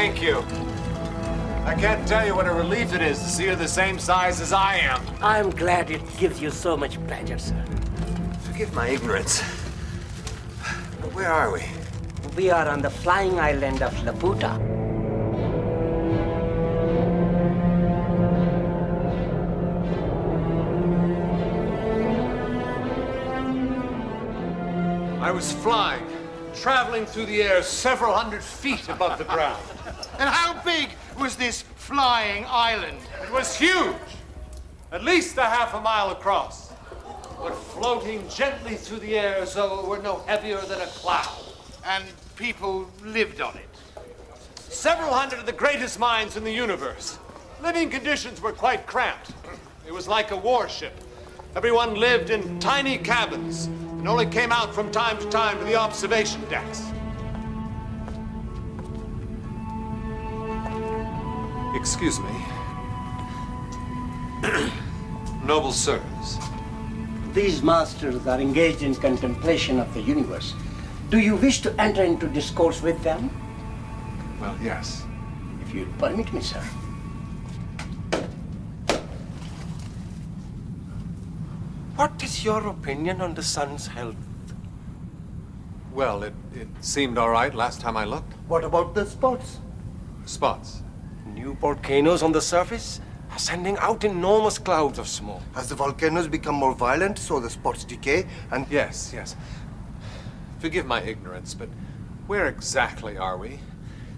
Thank you. I can't tell you what a relief it is to see her the same size as I am. I'm glad it gives you so much pleasure, sir. Forgive my ignorance. But where are we? We are on the flying island of Laputa. I was flying, traveling through the air several hundred feet above the ground. And how big was this flying island? It was huge, at least a half a mile across, but floating gently through the air as though it were no heavier than a cloud. And people lived on it. Several hundred of the greatest minds in the universe. Living conditions were quite cramped. It was like a warship. Everyone lived in tiny cabins and only came out from time to time to the observation decks. Excuse me. Noble sirs. These masters are engaged in contemplation of the universe. Do you wish to enter into discourse with them? Well, yes. If you'll permit me, sir. What is your opinion on the sun's health? Well, it seemed all right last time I looked. What about the spots? Spots. New volcanoes on the surface are sending out enormous clouds of smoke. As the volcanoes become more violent, so the spots decay, and... Yes, yes. Forgive my ignorance, but where exactly are we?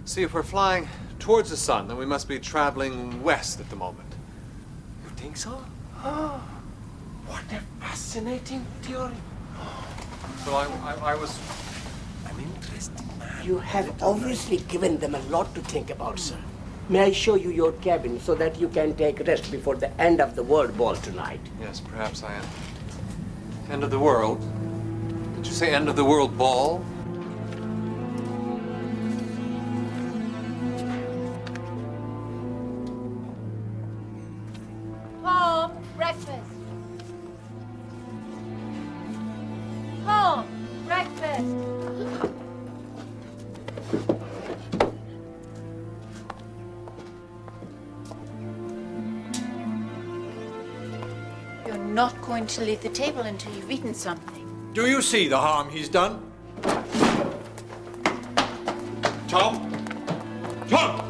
See, if we're flying towards the sun, then we must be traveling west at the moment. You think so? Oh, what a fascinating theory. So I was... I'm interested, man. You have obviously given them a lot to think about, sir. May I show you your cabin so that you can take rest before the end of the world ball tonight? Yes, perhaps I am. End of the world? Did you say end of the world ball? Home, breakfast. Home, breakfast. You're not going to leave the table until you've eaten something. Do you see the harm he's done? Tom? Tom!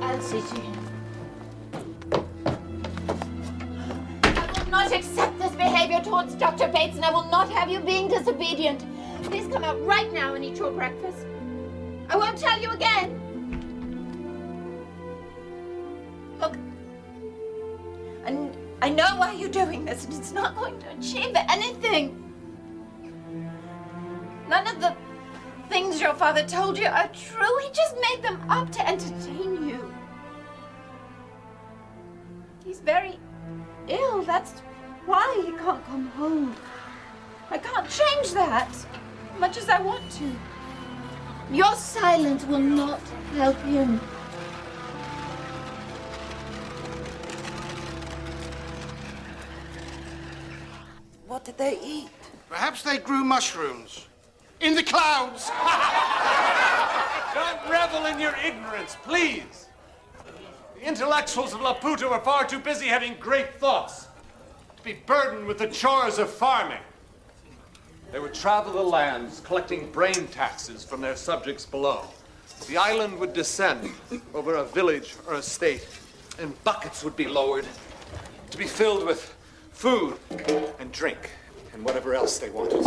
I'll see to him. I will not accept this behavior towards Dr. Bates, and I will not have you being disobedient. Please come out right now and eat your breakfast. I won't tell you again. Look, and I know why you're doing this, and it's not going to achieve anything. None of the things your father told you are true. He just made them up to entertain you. He's very ill. That's why he can't come home. I can't change that, much as I want to. Your silence will not help him. What did they eat? Perhaps they grew mushrooms. In the clouds! Don't revel in your ignorance, please. The intellectuals of Laputa were far too busy having great thoughts to be burdened with the chores of farming. They would travel the lands, collecting brain taxes from their subjects below. The island would descend over a village or a state, and buckets would be lowered to be filled with food and drink and whatever else they wanted.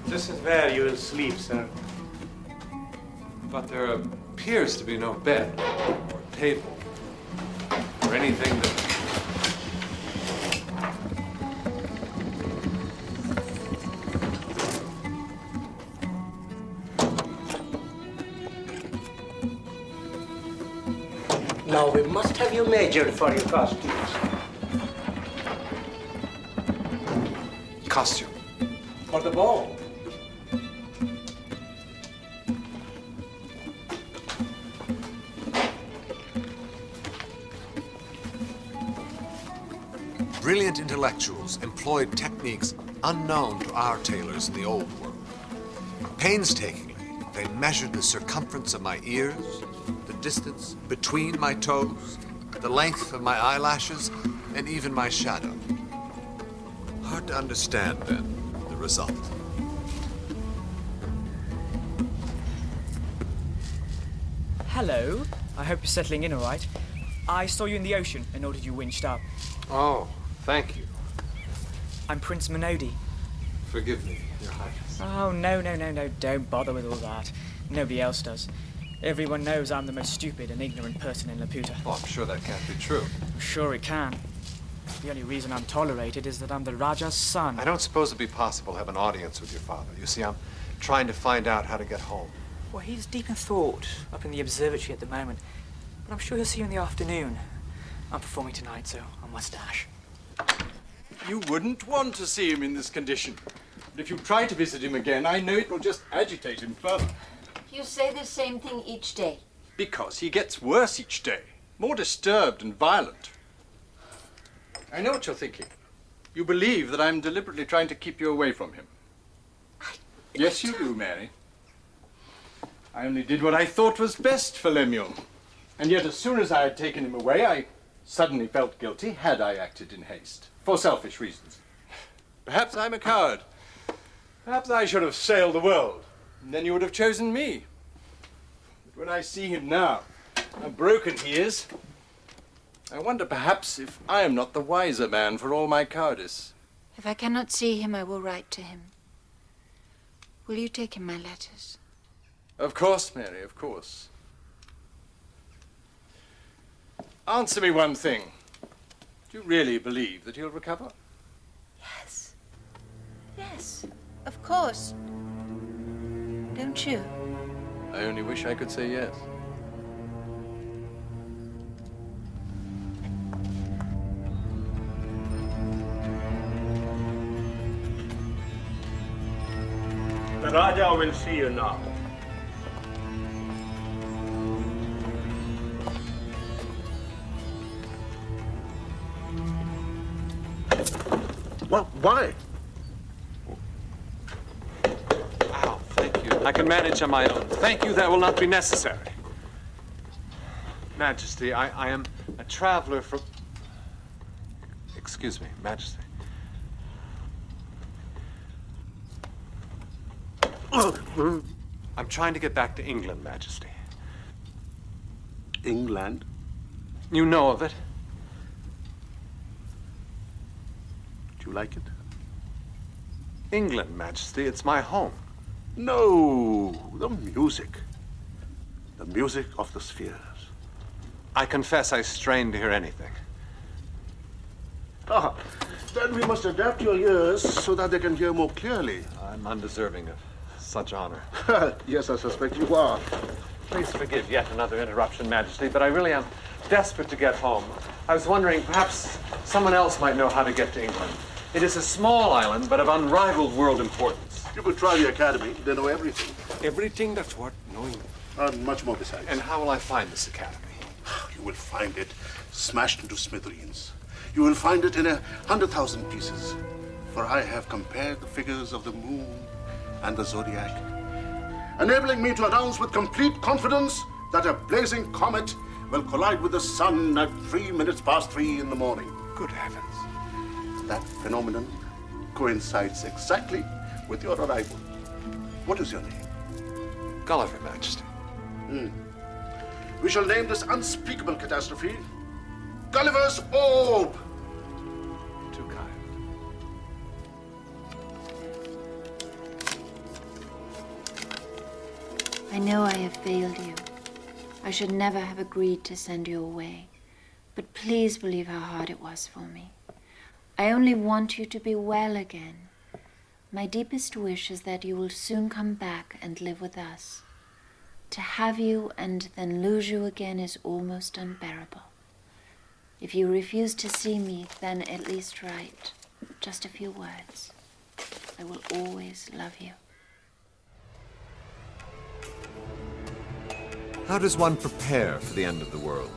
This is where you will sleep, sir. But there appears to be no bed or table or anything that... Now we must have you measured for your costumes. Costume. For the ball. brilliant intellectuals employed techniques unknown to our tailors in the old world. Painstakingly, they measured the circumference of my ears, the distance between my toes, the length of my eyelashes, and even my shadow. Hard to understand, then, the result. Hello. I hope you're settling in all right. I saw you in the ocean and ordered you winched up. Oh, thank you. I'm Prince Minodi. Forgive me, Your Highness. Oh, no. Don't bother with all that. Nobody else does. Everyone knows I'm the most stupid and ignorant person in Laputa. Oh, I'm sure that can't be true. I'm sure it can. The only reason I'm tolerated is that I'm the Raja's son. I don't suppose it'd be possible to have an audience with your father. You see, I'm trying to find out how to get home. Well, he's deep in thought up in the observatory at the moment. But I'm sure he'll see you in the afternoon. I'm performing tonight, so I must dash. You wouldn't want to see him in this condition. But if you try to visit him again, I know it will just agitate him further. You say the same thing each day. Because he gets worse each day. More disturbed and violent. I know what you're thinking. You believe that I'm deliberately trying to keep you away from him. Yes, you do, Mary. I only did what I thought was best for Lemuel. And yet, as soon as I had taken him away, I suddenly felt guilty had I acted in haste. For selfish reasons. Perhaps I'm a coward. Perhaps I should have sailed the world. And then you would have chosen me. But when I see him now, how broken he is, I wonder perhaps if I am not the wiser man for all my cowardice. If I cannot see him, I will write to him. Will you take him my letters? Of course, Mary, of course. Answer me one thing. Do you really believe that he'll recover? Yes. Yes, of course. Don't you? I only wish I could say yes. The Raja will see you now. Well, why? Ow, thank you. I can manage on my own. Thank you, that will not be necessary. Majesty, I am a traveler from... Excuse me, Majesty. I'm trying to get back to England, Majesty. England? You know of it? Do you like it? England, Majesty. It's my home. No, the music. The music of the spheres. I confess I strain to hear anything. Ah, then we must adapt your ears so that they can hear more clearly. I'm undeserving of such honor. Yes, I suspect you are. Please forgive yet another interruption, Majesty, but I really am desperate to get home. I was wondering, perhaps someone else might know how to get to England. It is a small island, but of unrivaled world importance. You could try the academy. They know everything. Everything that's worth knowing. And much more besides. And how will I find this academy? You will find it smashed into smithereens. You will find it in 100,000 pieces. For I have compared the figures of the moon and the zodiac, enabling me to announce with complete confidence that a blazing comet will collide with the sun at 3 minutes past 3 in the morning. Good heavens. That phenomenon coincides exactly with your arrival. What is your name? Gulliver, Majesty. We shall name this unspeakable catastrophe Gulliver's Orb. Too kind. I know I have failed you. I should never have agreed to send you away. But please believe how hard it was for me. I only want you to be well again. My deepest wish is that you will soon come back and live with us. To have you and then lose you again is almost unbearable. If you refuse to see me, then at least write just a few words. I will always love you. How does one prepare for the end of the world?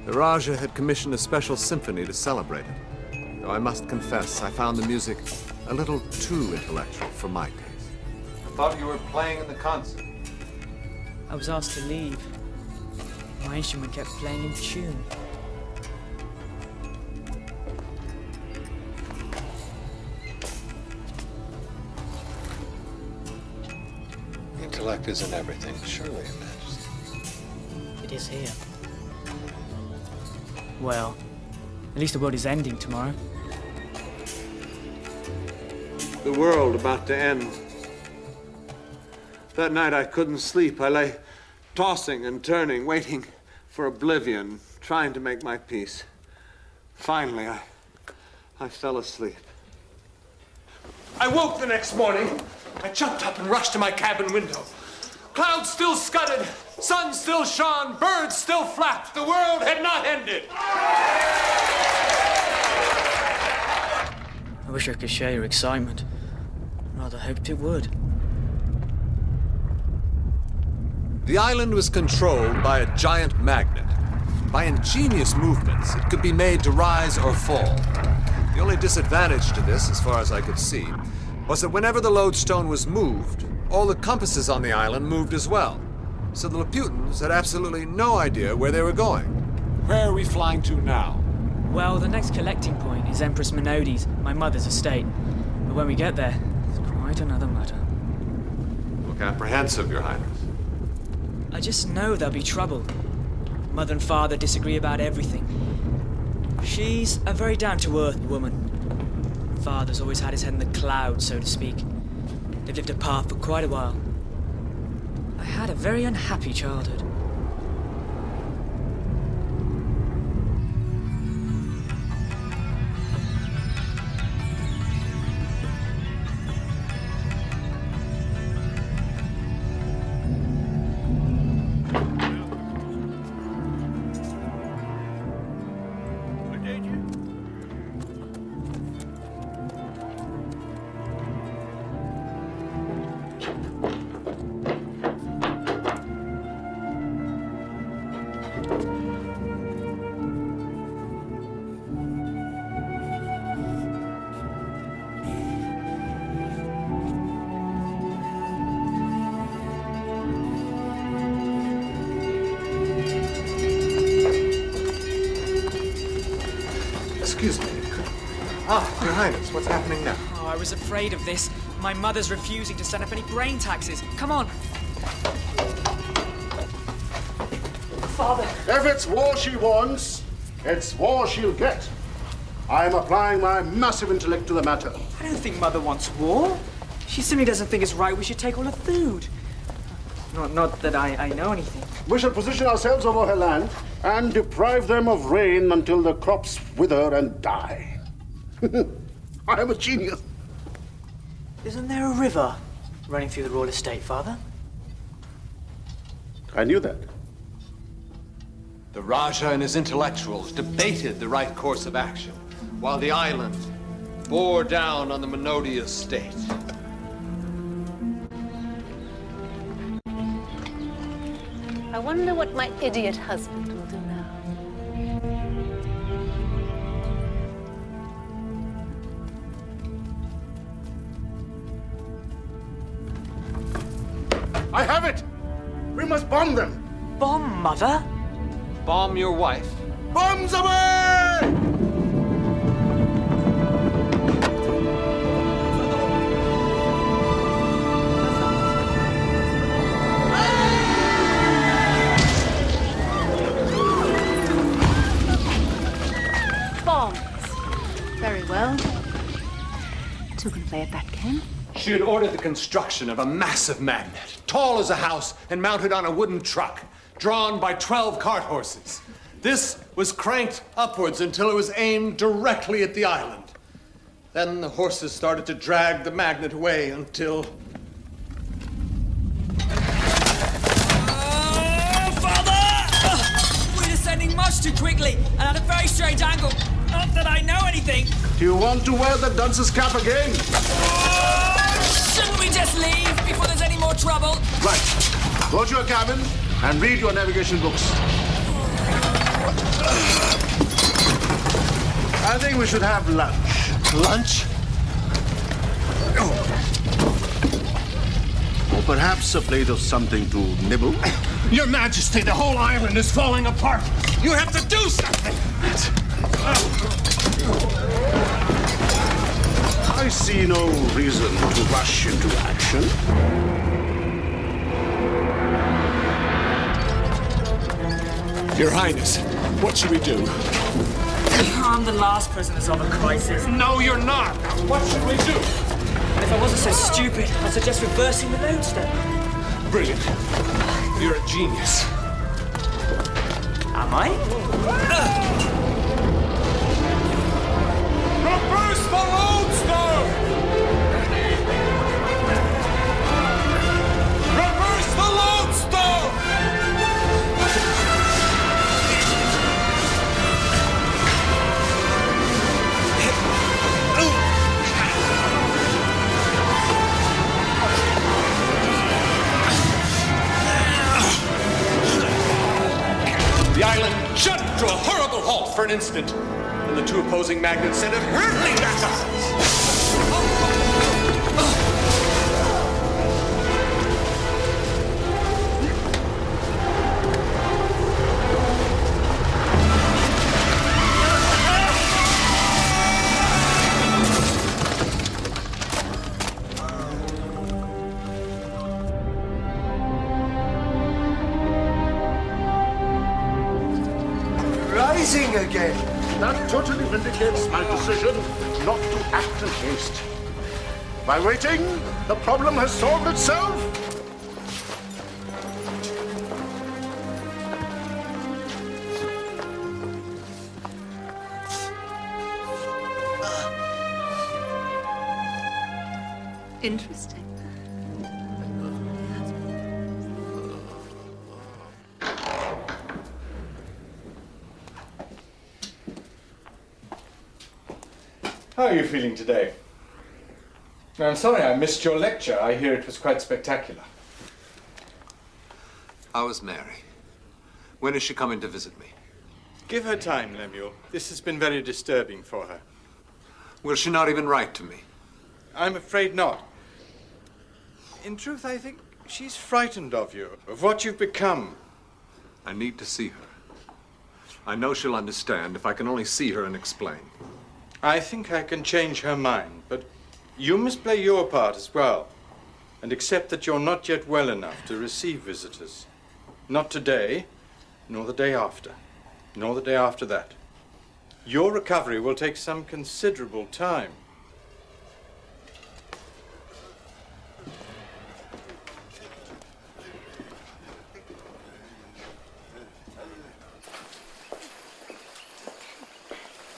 The Raja had commissioned a special symphony to celebrate it. though I must confess I found the music a little too intellectual for my taste. I thought you were playing in the concert. I was asked to leave. My instrument kept playing in tune. Intellect isn't everything, surely, Your Majesty. It is here. Well, at least the world is ending tomorrow. The world about to end. That night I couldn't sleep. I lay tossing and turning, waiting for oblivion, trying to make my peace. Finally, I fell asleep. I woke the next morning. I jumped up and rushed to my cabin window. Clouds still scudded, sun still shone, birds still flapped. The world had not ended. I wish I could share your excitement. Rather hoped it would. The island was controlled by a giant magnet. By ingenious movements, it could be made to rise or fall. The only disadvantage to this, as far as I could see, was that whenever the lodestone was moved, all the compasses on the island moved as well. So the Laputans had absolutely no idea where they were going. Where are we flying to now? Well, the next collecting point is Empress Minodi's, my mother's estate. But when we get there, it's quite another matter. Look apprehensive, Your Highness. I just know there'll be trouble. Mother and father disagree about everything. She's a very down-to-earth woman. Father's always had his head in the clouds, so to speak. They've lived apart for quite a while. I had a very unhappy childhood. Excuse me. Your Highness, what's happening now? Oh, I was afraid of this. My mother's refusing to send up any brain taxes. Come on. Father. If it's war she wants, it's war she'll get. I am applying my massive intellect to the matter. I don't think Mother wants war. She simply doesn't think it's right we should take all her food. Not that I know anything. We shall position ourselves over her land and deprive them of rain until the crops wither and die. I am a genius. Isn't there a river running through the royal estate, Father? I knew that. The Raja and his intellectuals debated the right course of action, while the island bore down on the Minodi estate. I wonder what my idiot husband will do now. I have it! We must bomb them! Bomb Mother? Bomb your wife. Bombs away! Bombs. Very well. Two can play at that game. She had ordered the construction of a massive magnet, tall as a house and mounted on a wooden truck, drawn by 12 cart horses. This was cranked upwards until it was aimed directly at the island. Then the horses started to drag the magnet away until... Father! We're descending much too quickly and at a very strange angle. Not that I know anything. Do you want to wear the dunce's cap again? Shouldn't we just leave before there's any more trouble? Right. Go to your cabin and read your navigation books. I think we should have lunch. Lunch? Or perhaps a plate of something to nibble. Your Majesty, the whole island is falling apart. You have to do something. I see no reason to rush into action. Your Highness, what should we do? I'm the last prisoners of a crisis. No, you're not. What should we do? If I wasn't so stupid, I'd suggest reversing the lodestone. Brilliant. You're a genius. Am I? Reverse the lodestone! Reverse the lodestone! The island jumped to a horrible halt for an instant, and the two opposing magnets sent it hurtling back upwards. Rising again. That totally vindicates my decision not to act in haste. By waiting, the problem has solved itself. Interesting. How are you feeling today? I'm sorry I missed your lecture. I hear it was quite spectacular. How is Mary? When is she coming to visit me? Give her time, Lemuel. This has been very disturbing for her. Will she not even write to me? I'm afraid not. In truth, I think she's frightened of you, of what you've become. I need to see her. I know she'll understand if I can only see her and explain. I think I can change her mind, but you must play your part as well, and accept that you're not yet well enough to receive visitors. Not today, nor the day after, nor the day after that. Your recovery will take some considerable time.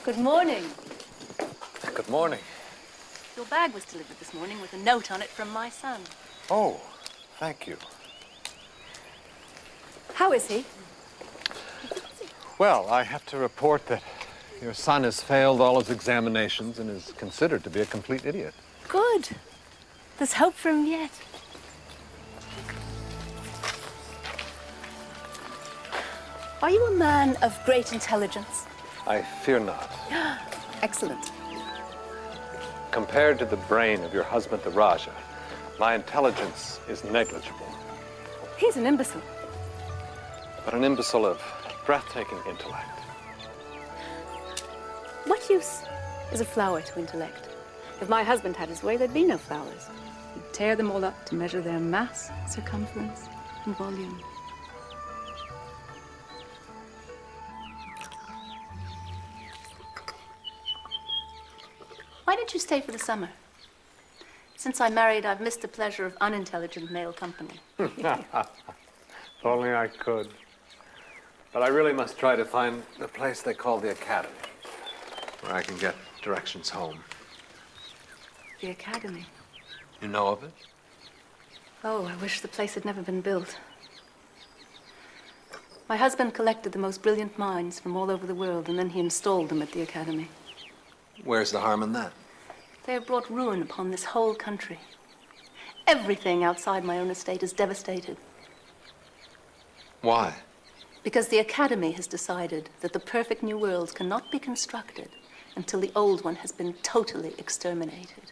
Good morning. Good morning. Your bag was delivered this morning with a note on it from my son. Oh, thank you. How is he? Well, I have to report that your son has failed all his examinations and is considered to be a complete idiot. Good. There's hope for him yet. Are you a man of great intelligence? I fear not. Excellent. Compared to the brain of your husband, the Raja, my intelligence is negligible. He's an imbecile. But an imbecile of breathtaking intellect. What use is a flower to intellect? If my husband had his way, there'd be no flowers. He'd tear them all up to measure their mass, circumference, and volume. Why did you stay for the summer? Since I'm married, I've missed the pleasure of unintelligent male company. If only I could. But I really must try to find the place they call the Academy, where I can get directions home. The Academy? You know of it? Oh, I wish the place had never been built. My husband collected the most brilliant minds from all over the world, and then he installed them at the Academy. Where's the harm in that? They have brought ruin upon this whole country. Everything outside my own estate is devastated. Why? Because the Academy has decided that the perfect new world cannot be constructed until the old one has been totally exterminated.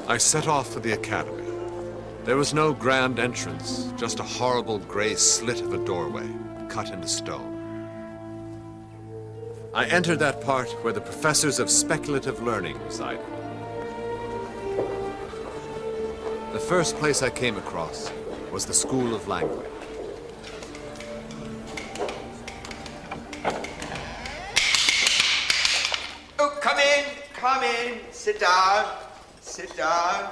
I set off for the academy. There was no grand entrance, just a horrible gray slit of a doorway, cut into stone. I entered that part where the professors of speculative learning resided. The first place I came across was the School of Language. Oh, come in, sit down. Sit down.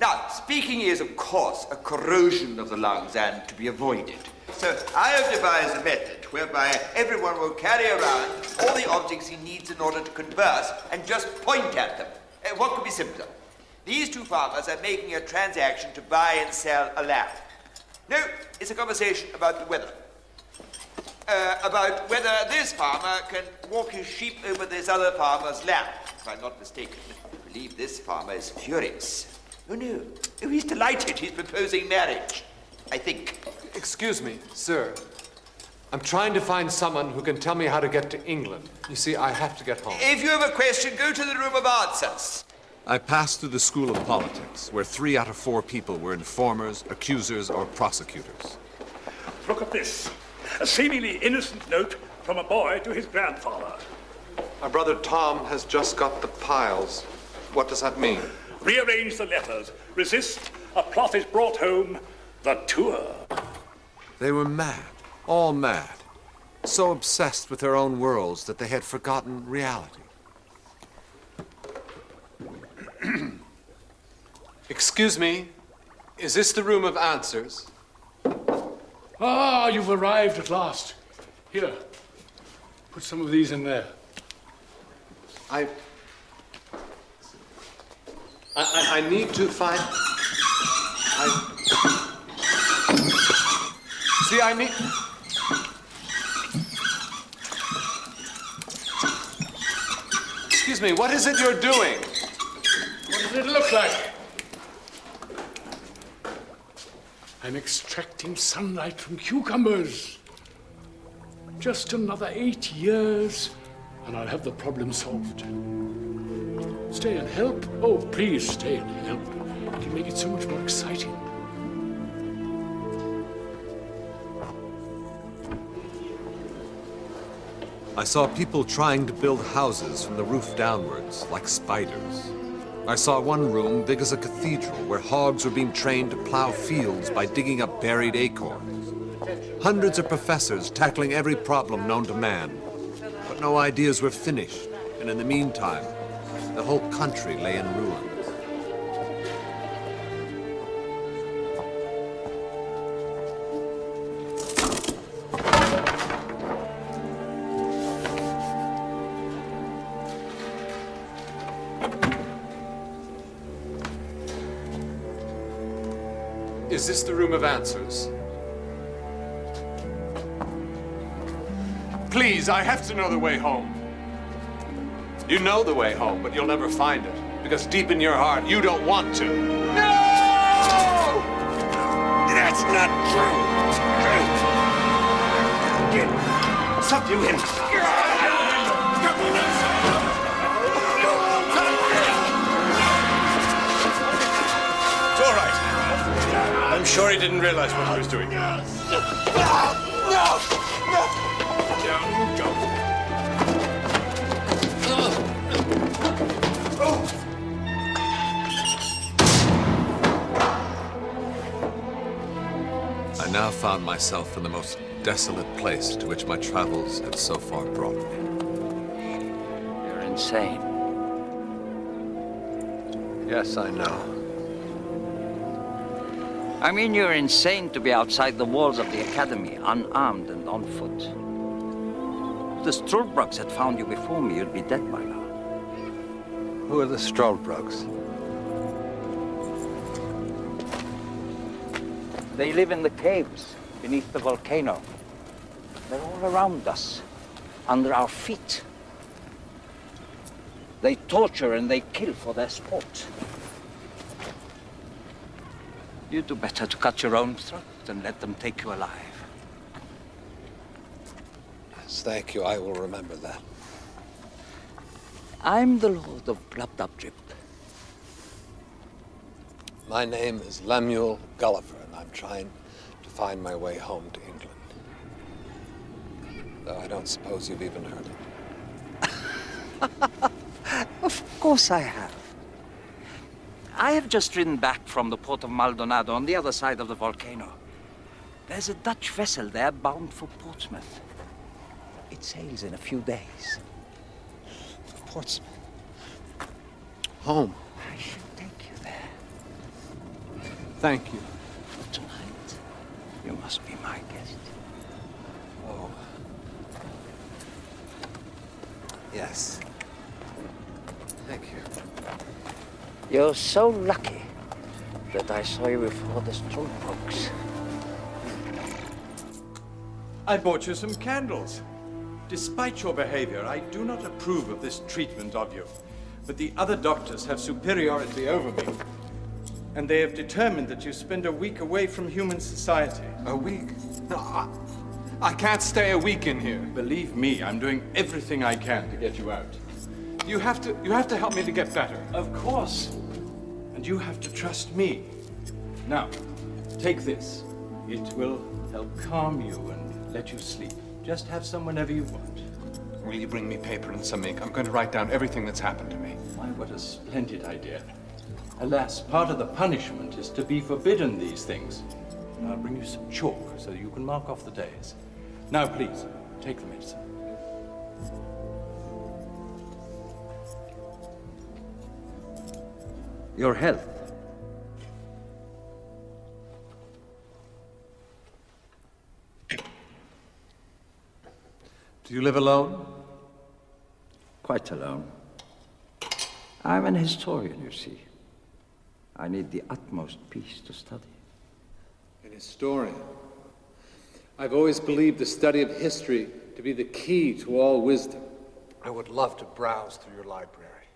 Now, speaking is, of course, a corrosion of the lungs and to be avoided. So I have devised a method whereby everyone will carry around all the objects he needs in order to converse and just point at them. What could be simpler? These two farmers are making a transaction to buy and sell a lamb. No, it's a conversation about the weather. About whether this farmer can walk his sheep over this other farmer's land. If I'm not mistaken, I believe this farmer is furious. Oh, no. Oh, he's delighted. He's proposing marriage, I think. Excuse me, sir. I'm trying to find someone who can tell me how to get to England. You see, I have to get home. If you have a question, go to the room of answers. I passed through the School of Politics, where 3 out of 4 people were informers, accusers, or prosecutors. Look at this. A seemingly innocent note from a boy to his grandfather. My brother Tom has just got the piles. What does that mean? Rearrange the letters. Resist. A plot is brought home. The tour. They were mad, all mad, so obsessed with their own worlds that they had forgotten reality. Excuse me, is this the room of answers? Ah, you've arrived at last. Here, put some of these in there. I need to find... See, I need... Excuse me, what is it you're doing? What does it look like? I'm extracting sunlight from cucumbers. Just another 8 years, and I'll have the problem solved. Stay and help? Oh, please stay and help. It can make it so much more exciting. I saw people trying to build houses from the roof downwards, like spiders. I saw one room big as a cathedral where hogs were being trained to plow fields by digging up buried acorns. Hundreds of professors tackling every problem known to man. But no ideas were finished, and in the meantime, the whole country lay in ruins. Is this the room of answers? Please, I have to know the way home. You know the way home, but you'll never find it. Because deep in your heart, you don't want to. No! That's not true. Subdue him. It's all right. I'm sure he didn't realize what he was doing. No! Down you go. I now found myself in the most desolate place to which my travels had so far brought me. You're insane. Yes, I know. I mean, you're insane to be outside the walls of the Academy, unarmed and on foot. If the Sturridges had found you before me, you'd be dead by now. Who are the Sturridges? They live in the caves. beneath the volcano. They're all around us, under our feet. They torture and they kill for their sport. You do better to cut your own throat than let them take you alive. Yes, thank you. I will remember that. I'm the Lord of Glubdubdrib. My name is Lemuel Gulliver, and I'm trying to find my way home to England. Though I don't suppose you've even heard it. Of course I have. I have just ridden back from the port of Maldonado on the other side of the volcano. There's a Dutch vessel there bound for Portsmouth. It sails in a few days. Portsmouth? Home? I shall take you there. Thank you. Tonight, you must be my guest. Oh. Yes. Thank you. You're so lucky that I saw you before the Sturridge. I bought you some candles. Despite your behavior, I do not approve of this treatment of you. But the other doctors have superiority over me. And they have determined that you spend a week away from human society. A week? No, I can't stay a week in here. Believe me, I'm doing everything I can to get you out. You have to help me to get better. Of course. And you have to trust me. Now, take this. It will help calm you and let you sleep. Just have some whenever you want. Will you bring me paper and some ink? I'm going to write down everything that's happened to me. Why, what a splendid idea. Alas, part of the punishment is to be forbidden these things. I'll bring you some chalk so you can mark off the days. Now, please, take the medicine. Your health. Do you live alone? Quite alone. I'm an historian, you see. I need the utmost peace to study. An historian. I've always believed the study of history to be the key to all wisdom. I would love to browse through your library.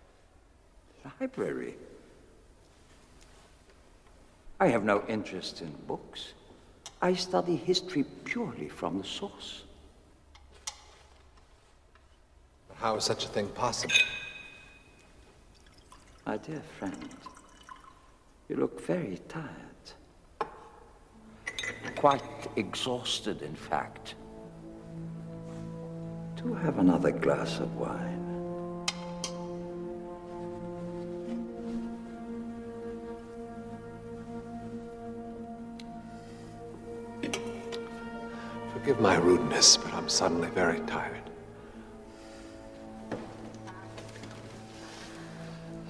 Library? I have no interest in books. I study history purely from the source. How is such a thing possible? My dear friend, you look very tired. Quite exhausted, in fact. Do have another glass of wine. Forgive my rudeness, but I'm suddenly very tired.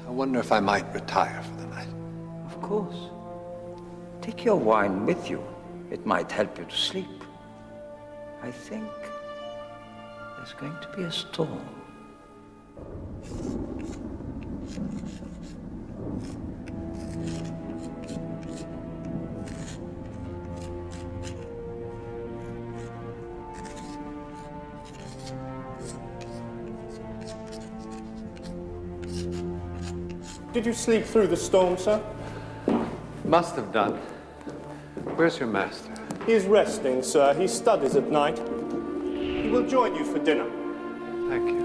I wonder if I might retire for the night. Of course. Take your wine with you. It might help you to sleep. I think there's going to be a storm. Did you sleep through the storm, sir? Must have done. Where's your master? He is resting, sir. He studies at night. He will join you for dinner. Thank you.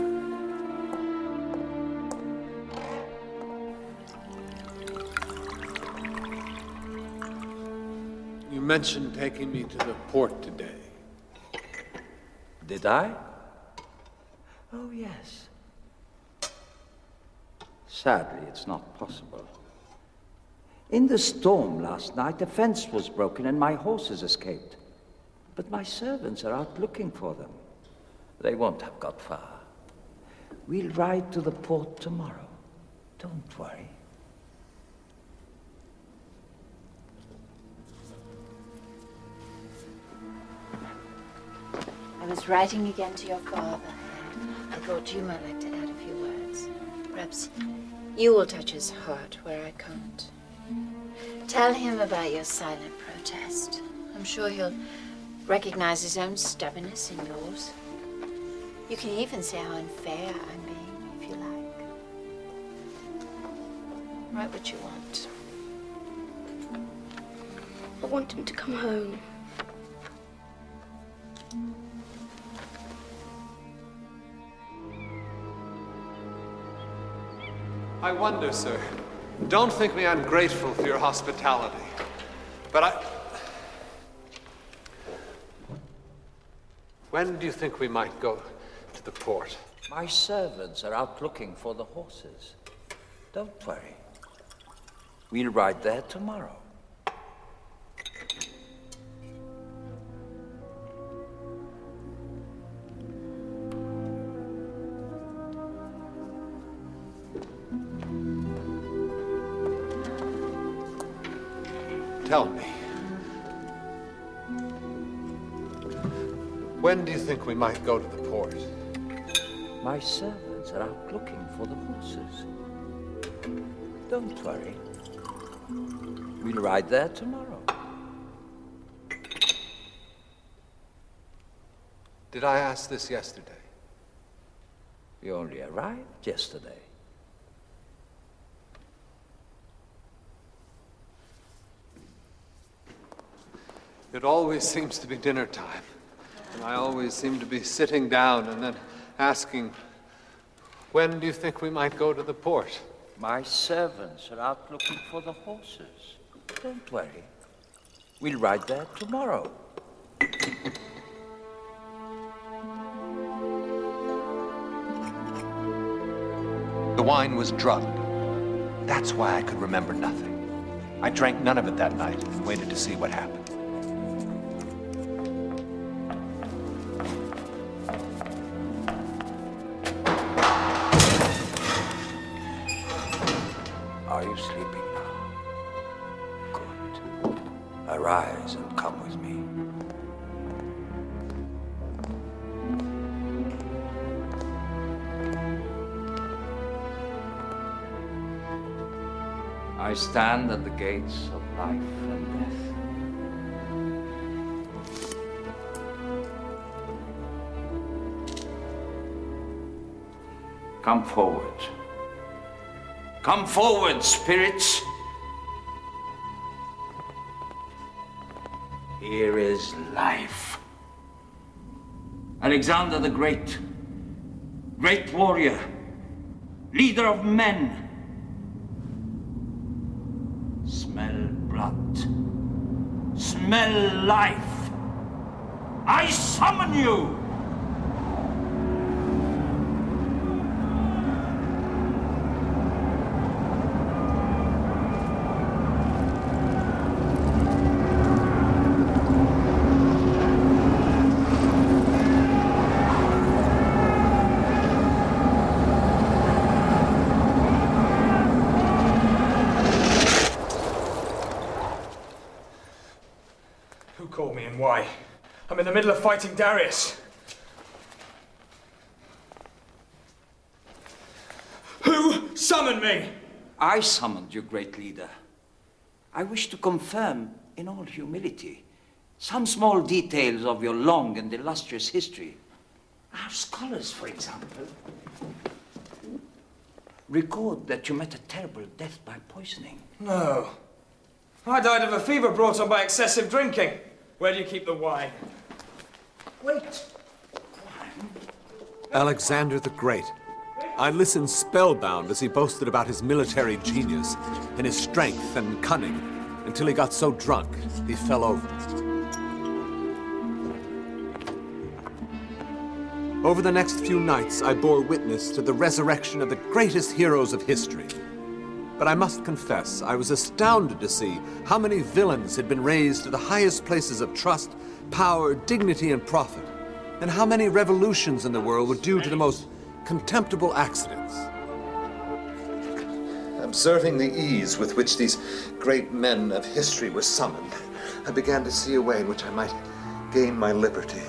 You mentioned taking me to the port today. Did I? Oh, yes. Sadly, it's not possible. In the storm last night, a fence was broken and my horses escaped. But my servants are out looking for them. They won't have got far. We'll ride to the port tomorrow. Don't worry. I was writing again to your father. I thought you might like to add a few words. Perhaps you will touch his heart where I can't. Tell him about your silent protest. I'm sure he'll recognize his own stubbornness in yours. You can even say how unfair I'm being, if you like. Write what you want. I want him to come home. I wonder, sir. Don't think me ungrateful for your hospitality, but when do you think we might go to the port? My servants are out looking for the horses. Don't worry. We'll ride there tomorrow. Tell me, when do you think we might go to the port? My servants are out looking for the horses. Don't worry. We'll ride there tomorrow. Did I ask this yesterday? We only arrived yesterday. It always seems to be dinner time, and I always seem to be sitting down and then asking, when do you think we might go to the port? My servants are out looking for the horses. Don't worry. We'll ride there tomorrow. The wine was drugged. That's why I could remember nothing. I drank none of it that night and waited to see what happened. Are you sleeping now? Good. Arise and come with me. I stand at the gates of life and death. Come forward. Come forward, spirits. Here is life. Alexander the Great, great warrior, leader of men. Smell blood. Smell life. I summon you! Why? I'm in the middle of fighting Darius. Who summoned me? I summoned you, great leader. I wish to confirm, in all humility, some small details of your long and illustrious history. Our scholars, for example, record that you met a terrible death by poisoning. No. I died of a fever brought on by excessive drinking. Where do you keep the wine? Wait. Alexander the Great. I listened spellbound as he boasted about his military genius and his strength and cunning until he got so drunk he fell over. Over the next few nights, I bore witness to the resurrection of the greatest heroes of history. But I must confess, I was astounded to see how many villains had been raised to the highest places of trust, power, dignity, and profit, and how many revolutions in the world were due to the most contemptible accidents. Observing the ease with which these great men of history were summoned, I began to see a way in which I might gain my liberty.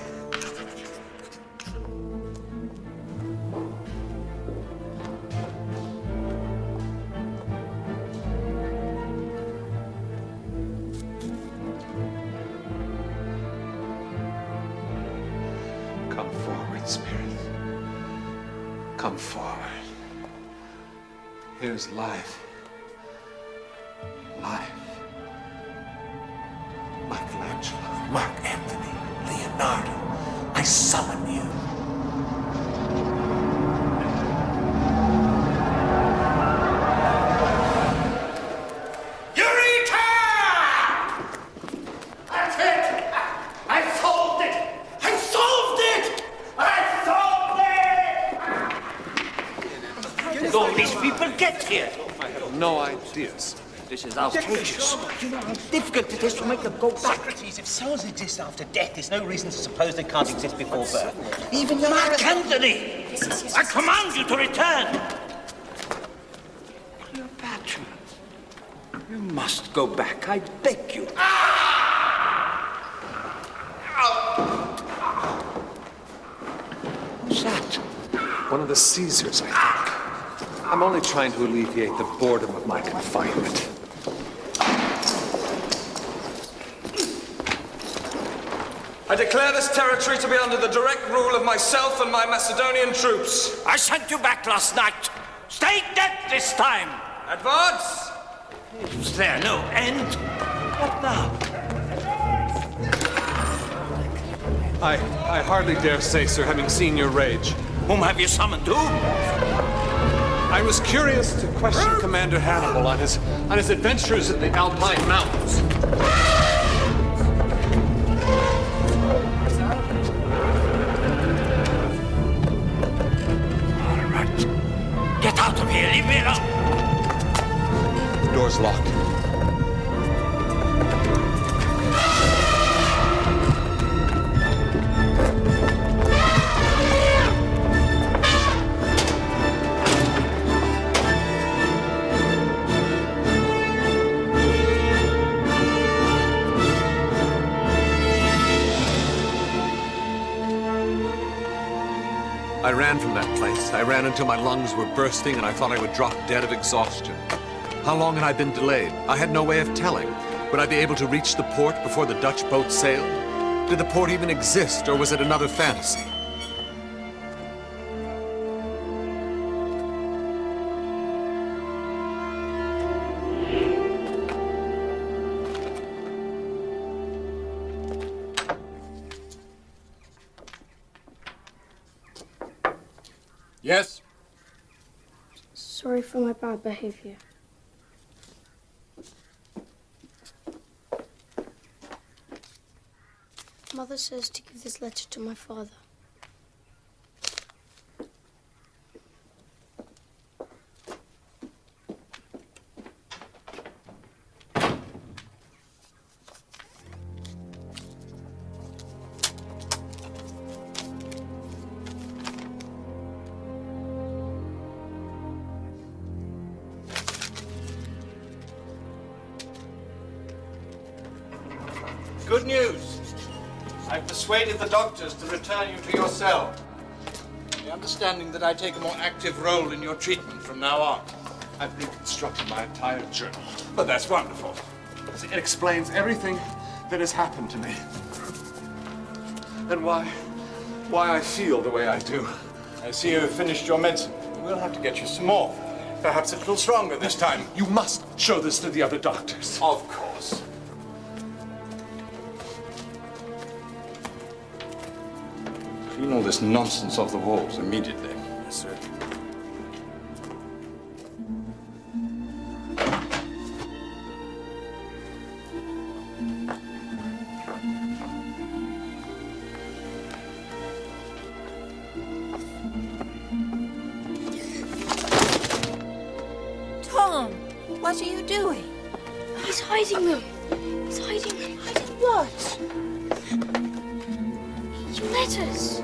Come forward, Spirit. Come forward. Here's life. Life. Michelangelo, Mark Anthony, Leonardo, I summon you. No ideas. This is outrageous. You know how difficult it is to make them go back. Socrates, if souls exist after death, there's no reason to suppose they can't exist before birth. Even Mark Anthony! I command you to return! Cleopatra, you must go back, I beg you. Who's that? One of the Caesars, I think. I'm only trying to alleviate the boredom of my confinement. I declare this territory to be under the direct rule of myself and my Macedonian troops. I sent you back last night. Stay dead this time. Advance! Is there no end? What now? I hardly dare say, sir, having seen your rage. Whom have you summoned to? I was curious to question Commander Hannibal on his adventures in the Alpine Mountains. All right. Get out of here. Leave me alone. The door's locked. I ran from that place. I ran until my lungs were bursting and I thought I would drop dead of exhaustion. How long had I been delayed? I had no way of telling. Would I be able to reach the port before the Dutch boat sailed? Did the port even exist, or was it another fantasy? Yes? Sorry for my bad behavior. Mother says to give this letter to my father. Good news. I've persuaded the doctors to return you to your cell. The understanding that I take a more active role in your treatment from now on. I've reconstructed my entire journal. But that's wonderful. It explains everything that has happened to me. And why I feel the way I do. I see you've finished your medicine. We'll have to get you some more. Perhaps a little stronger this time. You must show this to the other doctors. Of course. Clean all this nonsense off the walls immediately. Yes, sir. Tom, what are you doing? He's hiding them. He's hiding them. Hiding what? Your letters.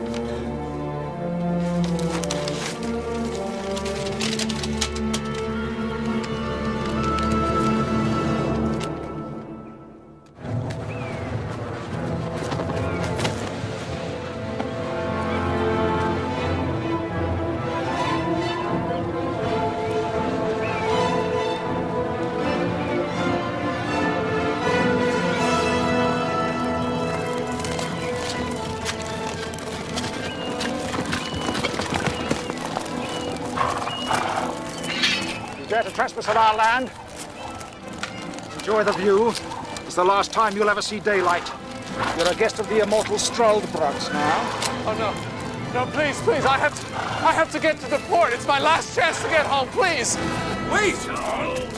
dare to trespass on our land. Enjoy the view. It's the last time you'll ever see daylight. You're a guest of the immortal Struldbrugs now. Oh, no. No, please, please, I have to get to the port. It's my last chance to get home, please. Wait!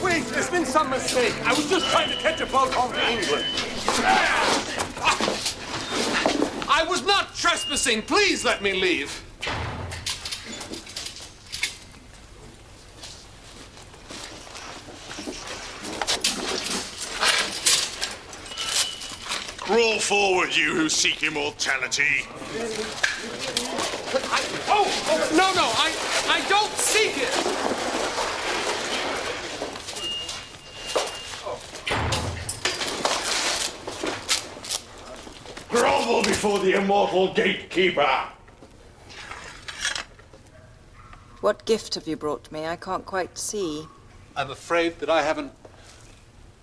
Wait, there's been some mistake. I was just trying to catch a boat home to England. I was not trespassing. Please let me leave. Roll forward, you who seek immortality. No, I don't seek it. Grovel before the immortal gatekeeper. What gift have you brought me? I can't quite see. I'm afraid that I haven't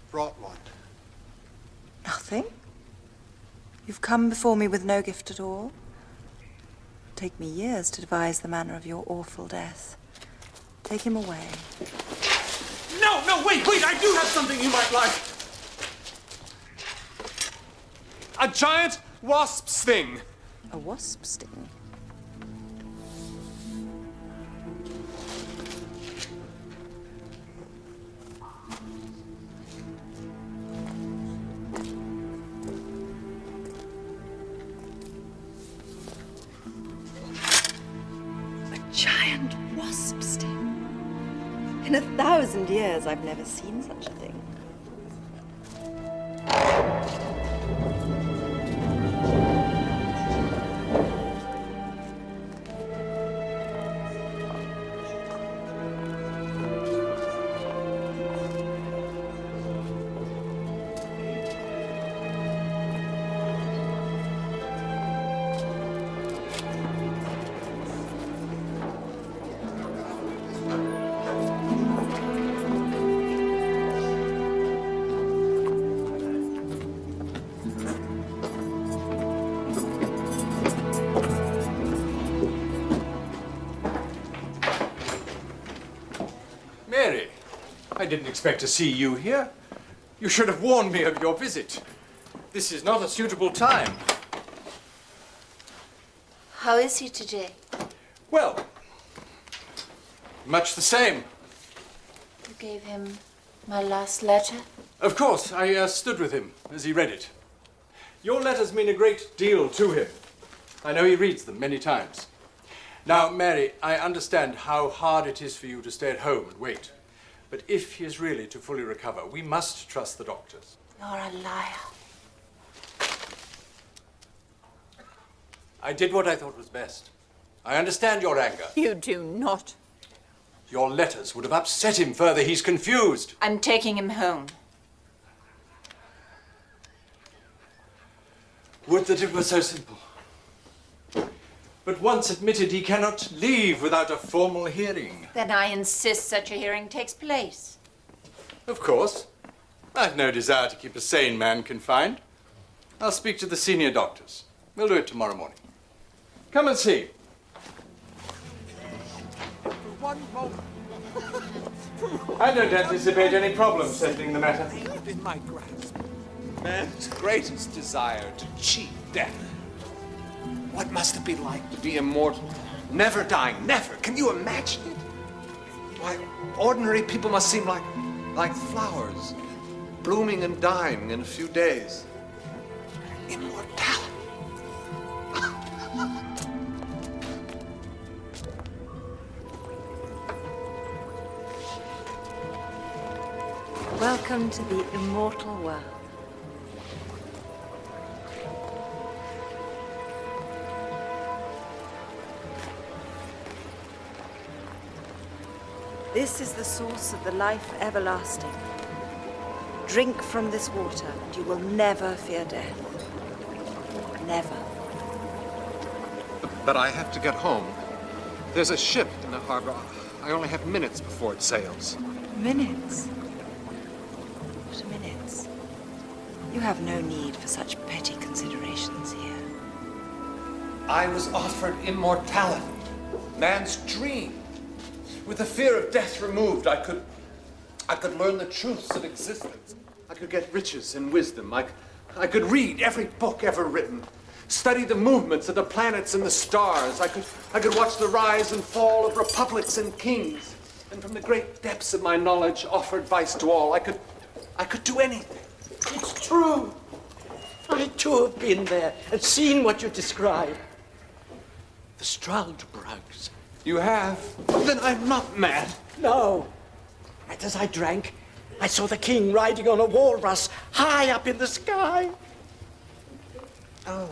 brought one. Nothing? You've come before me with no gift at all? It'll take me years to devise the manner of your awful death. Take him away. No, wait, I do have something you might like. A giant wasp sting. A wasp sting? Giant wasp sting. In 1,000 years, I've never seen such a thing. I didn't expect to see you here. You should have warned me of your visit. This is not a suitable time. How is he today? Well, much the same. You gave him my last letter? Of course, I stood with him as he read it. Your letters mean a great deal to him. I know he reads them many times. Now, Mary, I understand how hard it is for you to stay at home and wait. But if he is really to fully recover, we must trust the doctors. You're a liar. I did what I thought was best. I understand your anger. You do not. Your letters would have upset him further. He's confused. I'm taking him home. Would that it were so simple. But once admitted, he cannot leave without a formal hearing. Then I insist such a hearing takes place. Of course. I've no desire to keep a sane man confined. I'll speak to the senior doctors. We'll do it tomorrow morning. Come and see. One moment. I don't anticipate any problem settling the matter. In my grasp. Man's greatest desire to cheat death. What must it be like to be immortal? Never dying, never. Can you imagine it? Why, ordinary people must seem like flowers, blooming and dying in a few days. Immortality. Welcome to the immortal world. This is the source of the life everlasting. Drink from this water, and you will never fear death. Never. But I have to get home. There's a ship in the harbor. I only have minutes before it sails. Minutes? What minutes? You have no need for such petty considerations here. I was offered immortality, man's dream. With the fear of death removed, I could I could learn the truths of existence. I could get riches and wisdom. I could read every book ever written, study the movements of the planets and the stars. I could watch the rise and fall of republics and kings, and from the great depths of my knowledge offer advice to all. I could do anything. It's true. I too have been there and seen what you describe. The Struldbrugs. You have? Then I'm not mad. No. And as I drank, I saw the king riding on a walrus high up in the sky. Oh.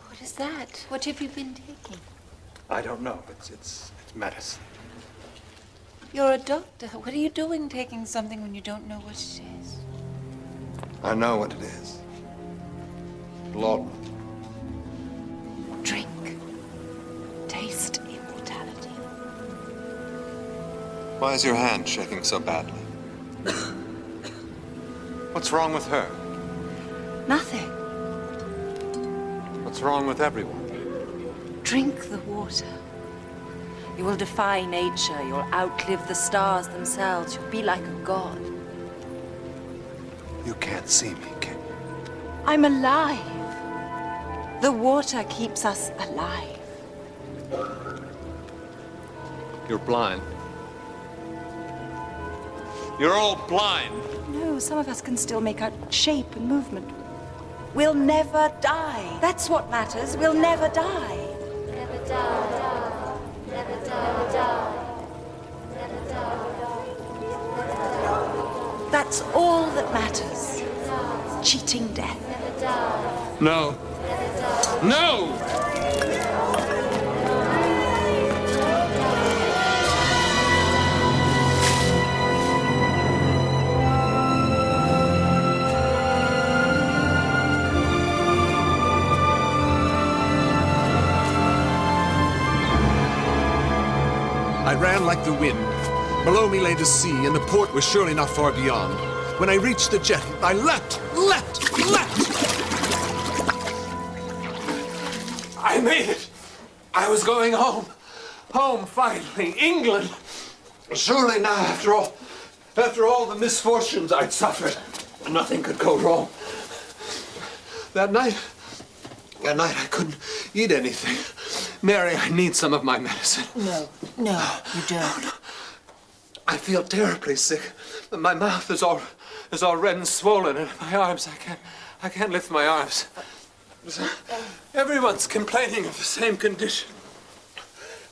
What is that? What have you been taking? I don't know. It's medicine. You're a doctor. What are you doing taking something when you don't know what it is? I know what it is. Laudanum. Drink. Taste immortality. Why is your hand shaking so badly? What's wrong with her? Nothing. What's wrong with everyone? Drink the water. You will defy nature. You'll outlive the stars themselves. You'll be like a god. You can't see me, can you? I'm alive. The water keeps us alive. You're blind. You're all blind. No, some of us can still make out shape and movement. We'll never die. That's what matters. We'll never die. Never die. Never die. Never die. That's all that matters. Cheating death. No. No! I ran like the wind. Below me lay the sea, and the port was surely not far beyond. When I reached the jetty, I leapt! I made it! I was going home. Home, finally. England. Surely now, after all the misfortunes I'd suffered, nothing could go wrong. That night I couldn't eat anything. Mary, I need some of my medicine. No, you don't. No. I feel terribly sick. My mouth is all red and swollen, and my arms, I can't lift my arms. Everyone's complaining of the same condition.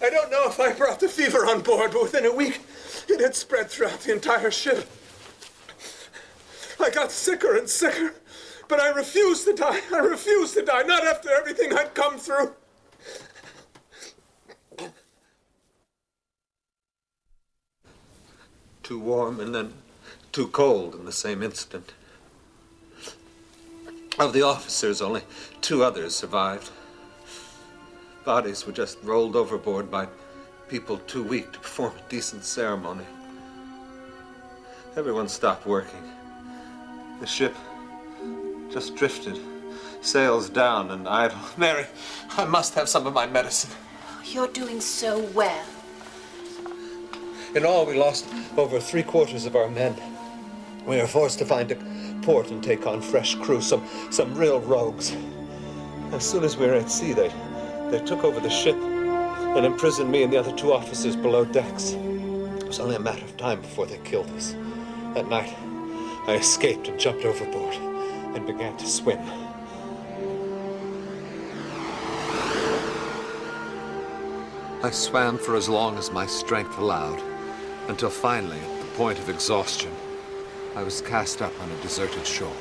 I don't know if I brought the fever on board, but within a week, it had spread throughout the entire ship. I got sicker and sicker, but I refused to die. I refused to die, not after everything I'd come through. Too warm and then too cold in the same instant. Of the officers, only 2 others survived. Bodies were just rolled overboard by people too weak to perform a decent ceremony. Everyone stopped working. The ship just drifted, sails down and idle. Mary, I must have some of my medicine. You're doing so well. In all, we lost over 3/4 of our men. We were forced to find a port and take on fresh crew, some real rogues. As soon as we were at sea, they took over the ship and imprisoned me and the other 2 officers below decks. It was only a matter of time before they killed us. That night, I escaped and jumped overboard and began to swim. I swam for as long as my strength allowed, until finally, at the point of exhaustion, I was cast up on a deserted shore.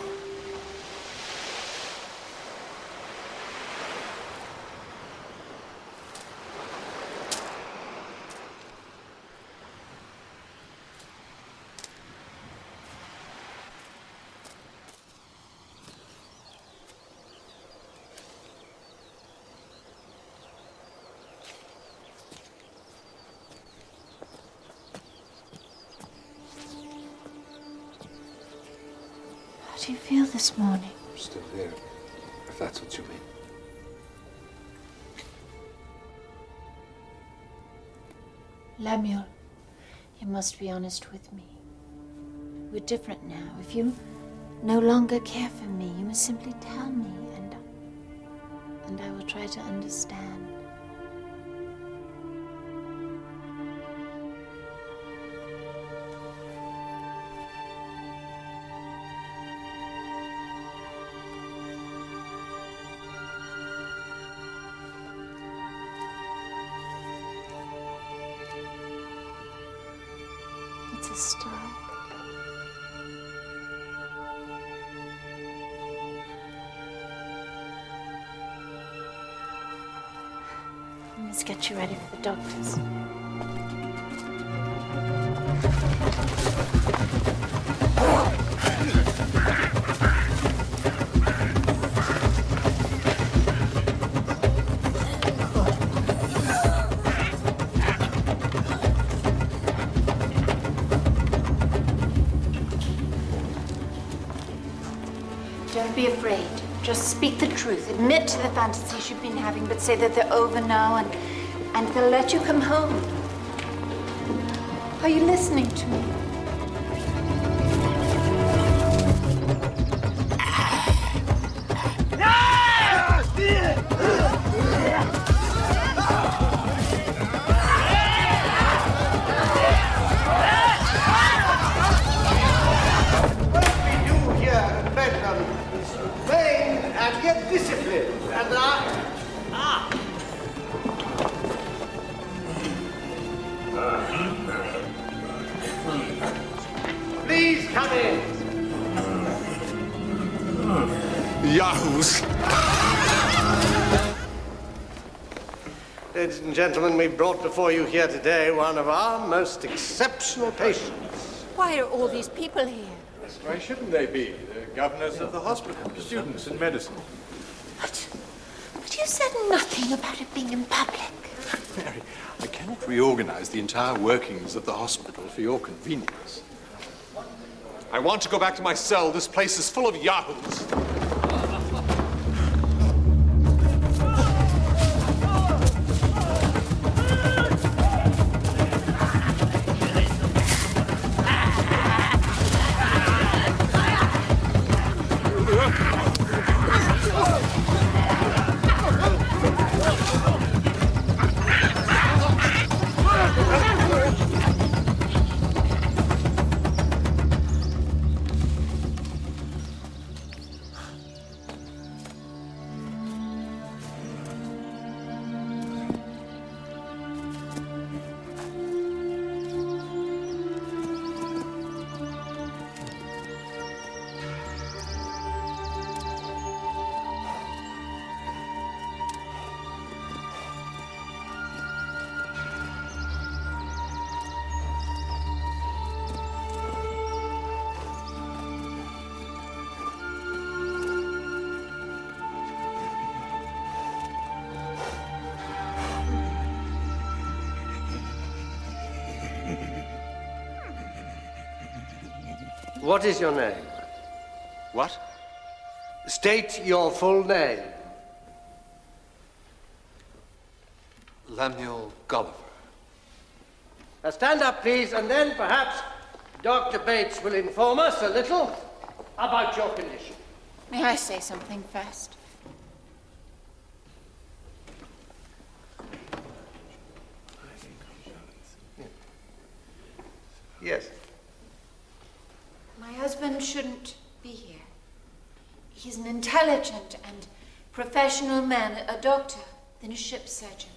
do you feel this morning? I'm still here, if that's what you mean. Lemuel, you must be honest with me. We're different now. If you no longer care for me, you must simply tell me, and I will try to understand. It's a star. I must get you ready for the doctors. Don't be afraid. Just speak the truth. Admit to the fantasies you've been having, but say that they're over now and they'll let you come home. Are you listening to me? Please come in. Yahoos. Ladies and gentlemen, we brought before you here today one of our most exceptional patients. Why are all these people here? Why shouldn't they be? The governors of the hospital, students in medicine. But you said nothing about it being in public. Mary, I cannot reorganize the entire workings of the hospital for your convenience. I want to go back to my cell. This place is full of yahoos. What is your name? What? State your full name. Lemuel Gulliver. Now stand up, please, and then perhaps Dr. Bates will inform us a little about your condition. May I say something first? Yes. My husband shouldn't be here. He's an intelligent and professional man, a doctor, then a ship surgeon.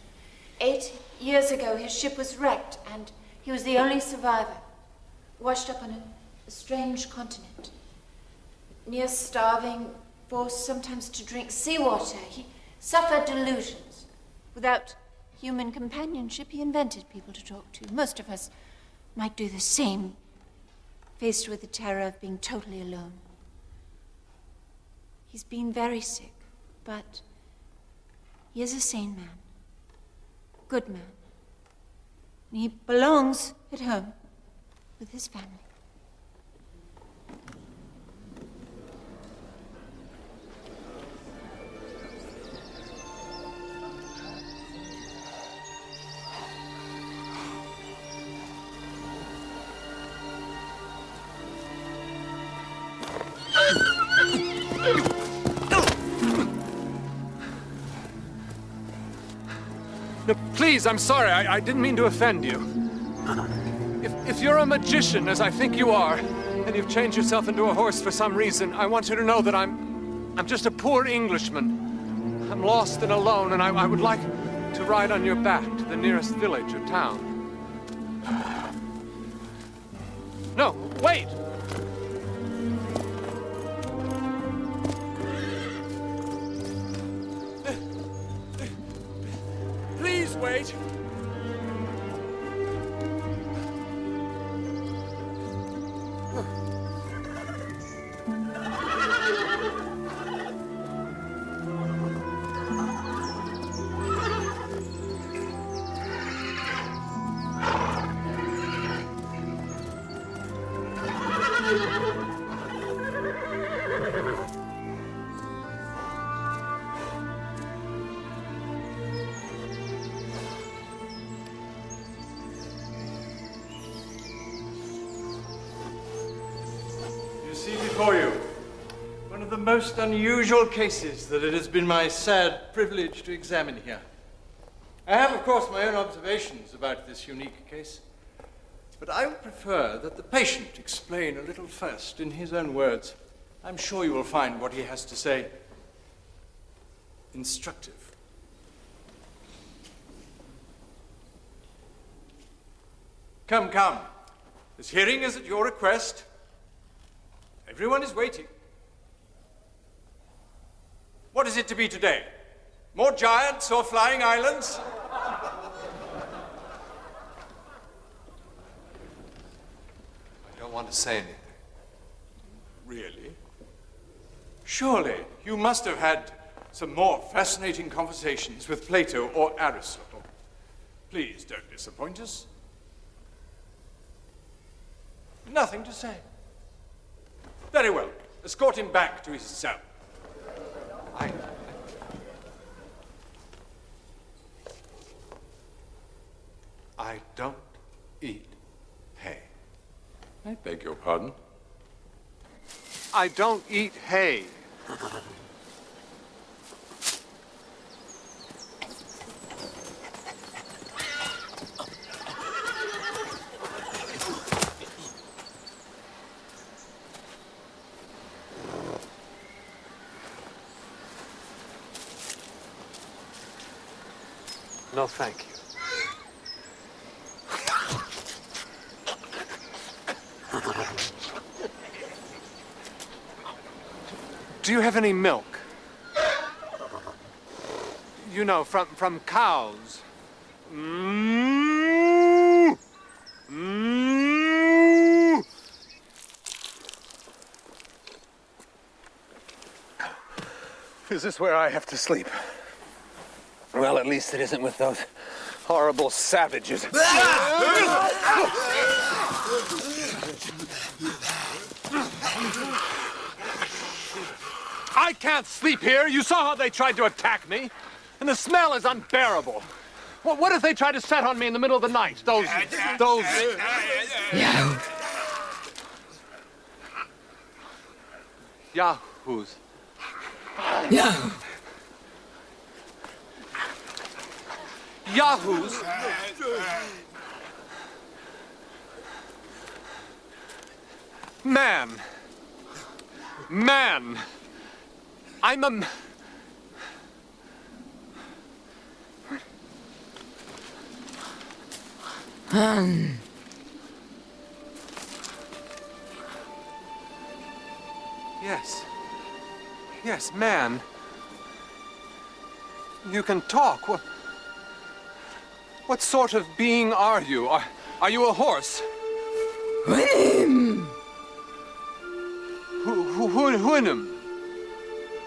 8 years ago, his ship was wrecked, and he was the only survivor, washed up on a strange continent. Near starving, forced sometimes to drink seawater, he suffered delusions. Without human companionship, he invented people to talk to. Most of us might do the same, faced with the terror of being totally alone. He's been very sick, but he is a sane man, good man. And he belongs at home with his family. No, please, I'm sorry. I didn't mean to offend you. If you're a magician, as I think you are, and you've changed yourself into a horse for some reason, I want you to know that I'm just a poor Englishman. I'm lost and alone, and I would like to ride on your back to the nearest village or town. No, wait! Please wait! Before you, one of the most unusual cases that it has been my sad privilege to examine here. I have, of course, my own observations about this unique case, but I would prefer that the patient explain a little first in his own words. I'm sure you will find what he has to say instructive. Come, come. This hearing is at your request. Everyone is waiting. What is it to be today? More giants or flying islands? I don't want to say anything. Really? Surely you must have had some more fascinating conversations with Plato or Aristotle. Please don't disappoint us. Nothing to say. Very well. Escort him back to his cell. I don't eat hay. I beg your pardon? I don't eat hay. No, thank you. Do you have any milk? You know, from cows. Is this where I have to sleep? Well, at least it isn't with those horrible savages. I can't sleep here. You saw how they tried to attack me. And the smell is unbearable. What if they try to set on me in the middle of the night? Those... Yahoos. Yahoo! Yahoos? Man. I'm a... Yes, man. You can talk. What sort of being are you? Are you a horse? Winning! Winham?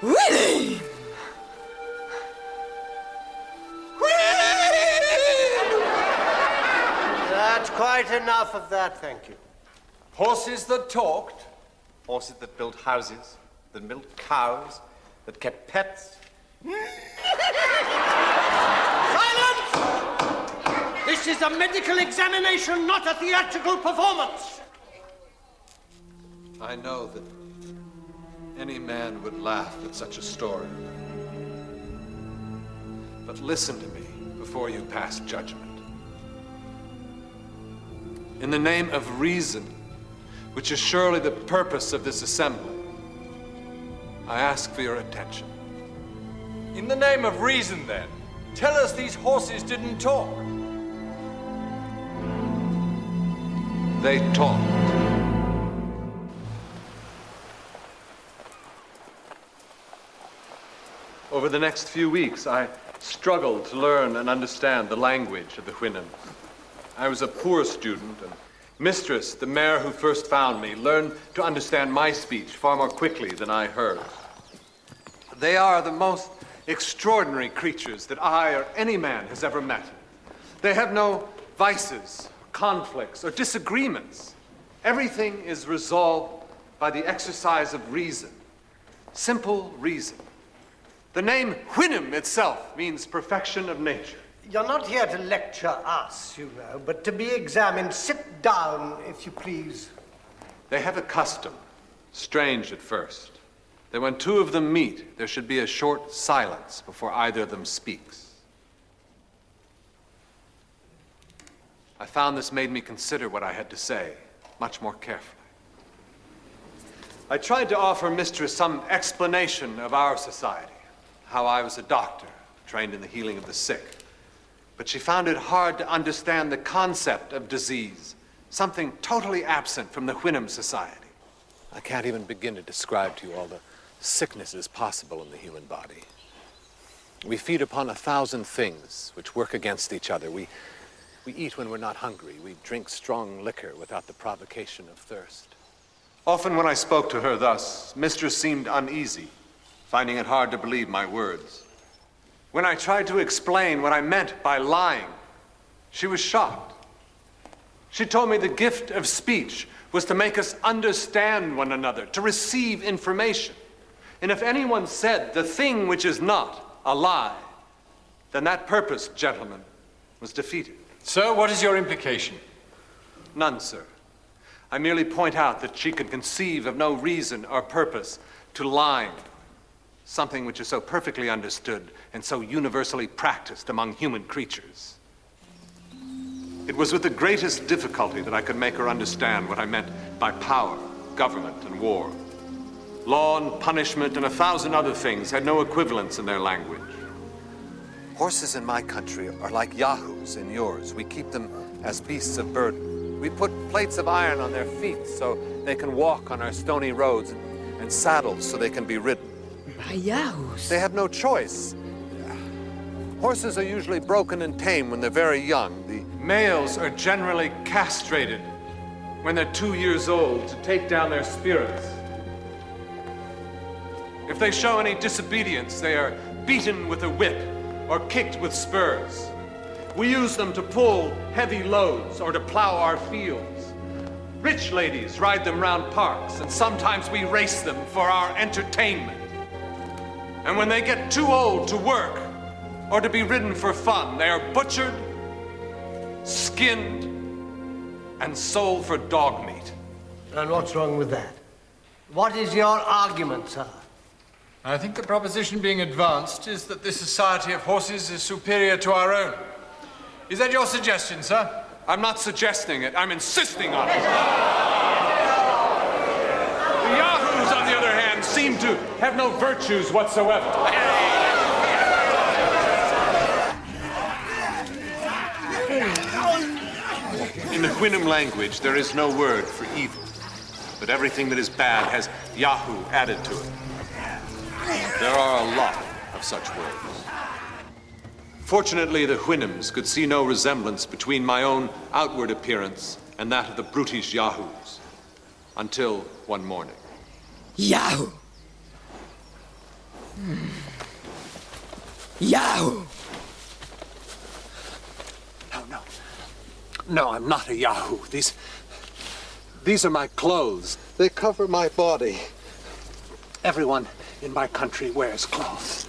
Winning! That's quite enough of that, thank you. Horses that talked. Horses that built houses, that milked cows, that kept pets. Silence! This is a medical examination, not a theatrical performance. I know that any man would laugh at such a story. But listen to me before you pass judgment. In the name of reason, which is surely the purpose of this assembly, I ask for your attention. In the name of reason, then, tell us these horses didn't talk. They talked. Over the next few weeks, I struggled to learn and understand the language of the Houyhnhnms. I was a poor student, and Mistress, the mare who first found me, learned to understand my speech far more quickly than I hers. They are the most extraordinary creatures that I or any man has ever met. They have no vices, conflicts, or disagreements. Everything is resolved by the exercise of reason, simple reason. The name Houyhnhnm itself means perfection of nature. You're not here to lecture us, you know, but to be examined. Sit down, if you please. They have a custom, strange at first, that when two of them meet, there should be a short silence before either of them speaks. I found this made me consider what I had to say much more carefully. I tried to offer Mistress some explanation of our society, how I was a doctor, trained in the healing of the sick. But she found it hard to understand the concept of disease, something totally absent from the Houyhnhnm society. I can't even begin to describe to you all the sicknesses possible in the human body. We feed upon 1,000 things which work against each other. We eat when we're not hungry. We drink strong liquor without the provocation of thirst. Often when I spoke to her thus, Mistress seemed uneasy, finding it hard to believe my words. When I tried to explain what I meant by lying, she was shocked. She told me the gift of speech was to make us understand one another, to receive information. And if anyone said the thing which is not a lie, then that purpose, gentlemen, was defeated. So, what is your implication? None, sir. I merely point out that she could conceive of no reason or purpose to lying, something which is so perfectly understood and so universally practiced among human creatures. It was with the greatest difficulty that I could make her understand what I meant by power, government, and war. Law and punishment and 1,000 other things had no equivalents in their language. Horses in my country are like yahoos in yours. We keep them as beasts of burden. We put plates of iron on their feet so they can walk on our stony roads, and saddles so they can be ridden. By yahoos? They have no choice. Horses are usually broken and tame when they're very young. The males are generally castrated when they're 2 years old to take down their spirits. If they show any disobedience, they are beaten with a whip or kicked with spurs. We use them to pull heavy loads or to plow our fields. Rich ladies ride them round parks, and sometimes we race them for our entertainment. And when they get too old to work or to be ridden for fun, they are butchered, skinned, and sold for dog meat. And what's wrong with that? What is your argument, sir? I think the proposition being advanced is that this society of horses is superior to our own. Is that your suggestion, sir? I'm not suggesting it, I'm insisting on it. The yahoos, on the other hand, seem to have no virtues whatsoever. In the Houyhnhnm language, there is no word for evil, but everything that is bad has yahoo added to it. There are a lot of such words. Fortunately, the Houyhnhnms could see no resemblance between my own outward appearance and that of the brutish yahoos, until one morning. Yahoo! Yahoo! No, I'm not a yahoo. These are my clothes. They cover my body. Everyone in my country wears clothes.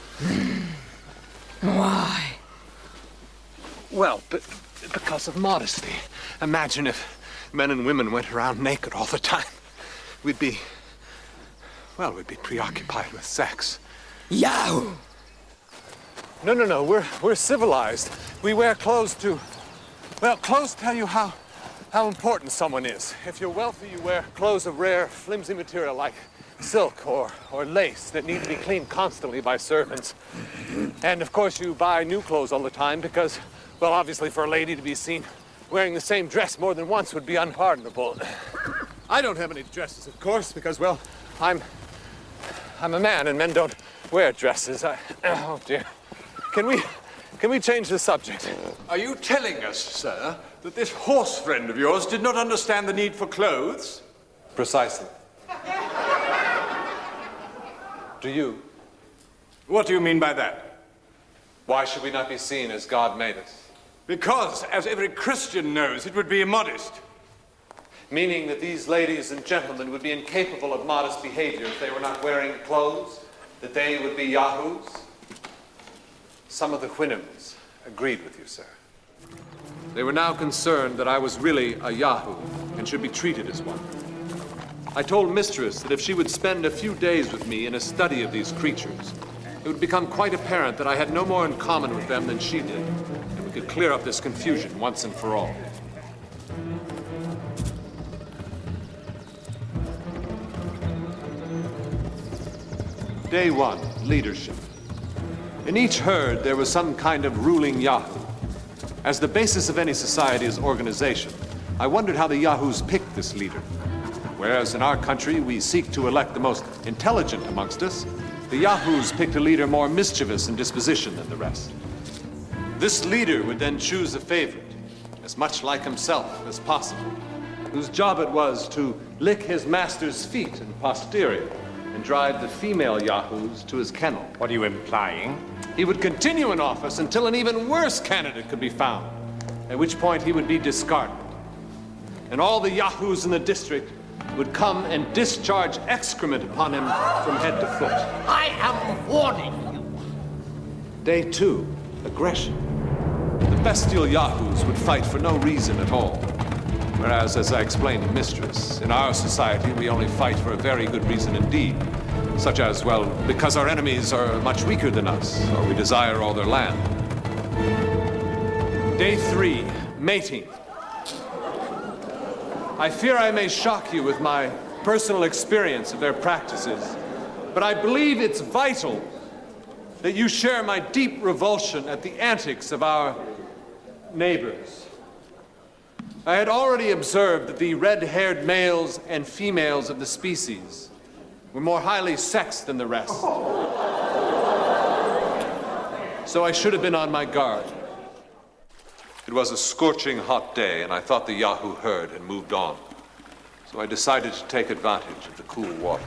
Why? Well, because of modesty. Imagine if men and women went around naked all the time. We'd be preoccupied with sex. Yahoo! No. We're civilized. We wear clothes to... Well, clothes tell you how important someone is. If you're wealthy, you wear clothes of rare, flimsy material like silk or lace that need to be cleaned constantly by servants. And of course, you buy new clothes all the time because, well, obviously for a lady to be seen wearing the same dress more than once would be unpardonable. I don't have any dresses, of course, because, well, I'm a man and men don't wear dresses. Oh, dear. Can we change the subject? Are you telling us, sir, that this horse friend of yours did not understand the need for clothes? Precisely. Do you? What do you mean by that? Why should we not be seen as God made us? Because, as every Christian knows, it would be immodest. Meaning that these ladies and gentlemen would be incapable of modest behavior if they were not wearing clothes? That they would be yahoos? Some of the Houyhnhnms agreed with you, sir. They were now concerned that I was really a yahoo and should be treated as one. I told Mistress that if she would spend a few days with me in a study of these creatures, it would become quite apparent that I had no more in common with them than she did, and we could clear up this confusion once and for all. Day 1, leadership. In each herd, there was some kind of ruling yahoo. As the basis of any society is organization, I wondered how the yahoos picked this leader. Whereas in our country, we seek to elect the most intelligent amongst us, the yahoos picked a leader more mischievous in disposition than the rest. This leader would then choose a favorite, as much like himself as possible, whose job it was to lick his master's feet in posterior and drive the female yahoos to his kennel. What are you implying? He would continue in office until an even worse candidate could be found, at which point he would be discarded. And all the yahoos in the district would come and discharge excrement upon him from head to foot. I am warning you. Day 2, aggression. The bestial yahoos would fight for no reason at all. Whereas, as I explained to Mistress, in our society we only fight for a very good reason indeed. Such as, well, because our enemies are much weaker than us, or we desire all their land. Day 3, mating. I fear I may shock you with my personal experience of their practices, but I believe it's vital that you share my deep revulsion at the antics of our neighbors. I had already observed that the red-haired males and females of the species were more highly sexed than the rest. So I should have been on my guard. It was a scorching hot day, and I thought the yahoo herd had moved on. So I decided to take advantage of the cool water.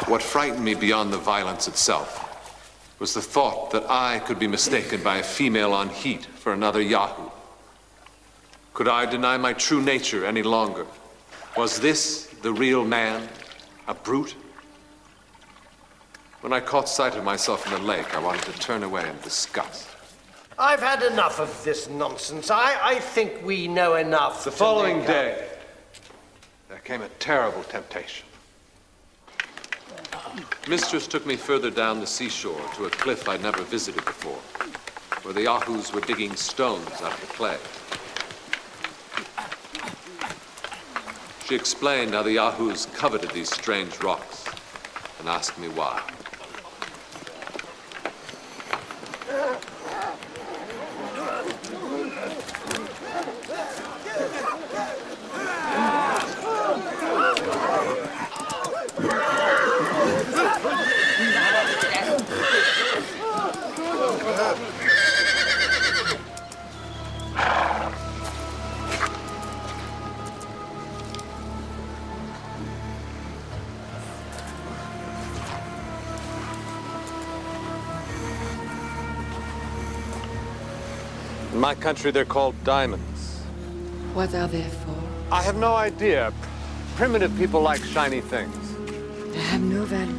What frightened me beyond the violence itself was the thought that I could be mistaken by a female on heat for another yahoo. Could I deny my true nature any longer? Was this the real man, a brute? When I caught sight of myself in the lake, I wanted to turn away in disgust. I've had enough of this nonsense. I think we know enough. The following day, there came a terrible temptation. Mistress took me further down the seashore to a cliff I'd never visited before, where the yahoos were digging stones out of the clay. She explained how the yahoos coveted these strange rocks and asked me why. In my country, they're called diamonds. What are they for? I have no idea. Primitive people like shiny things. They have no value.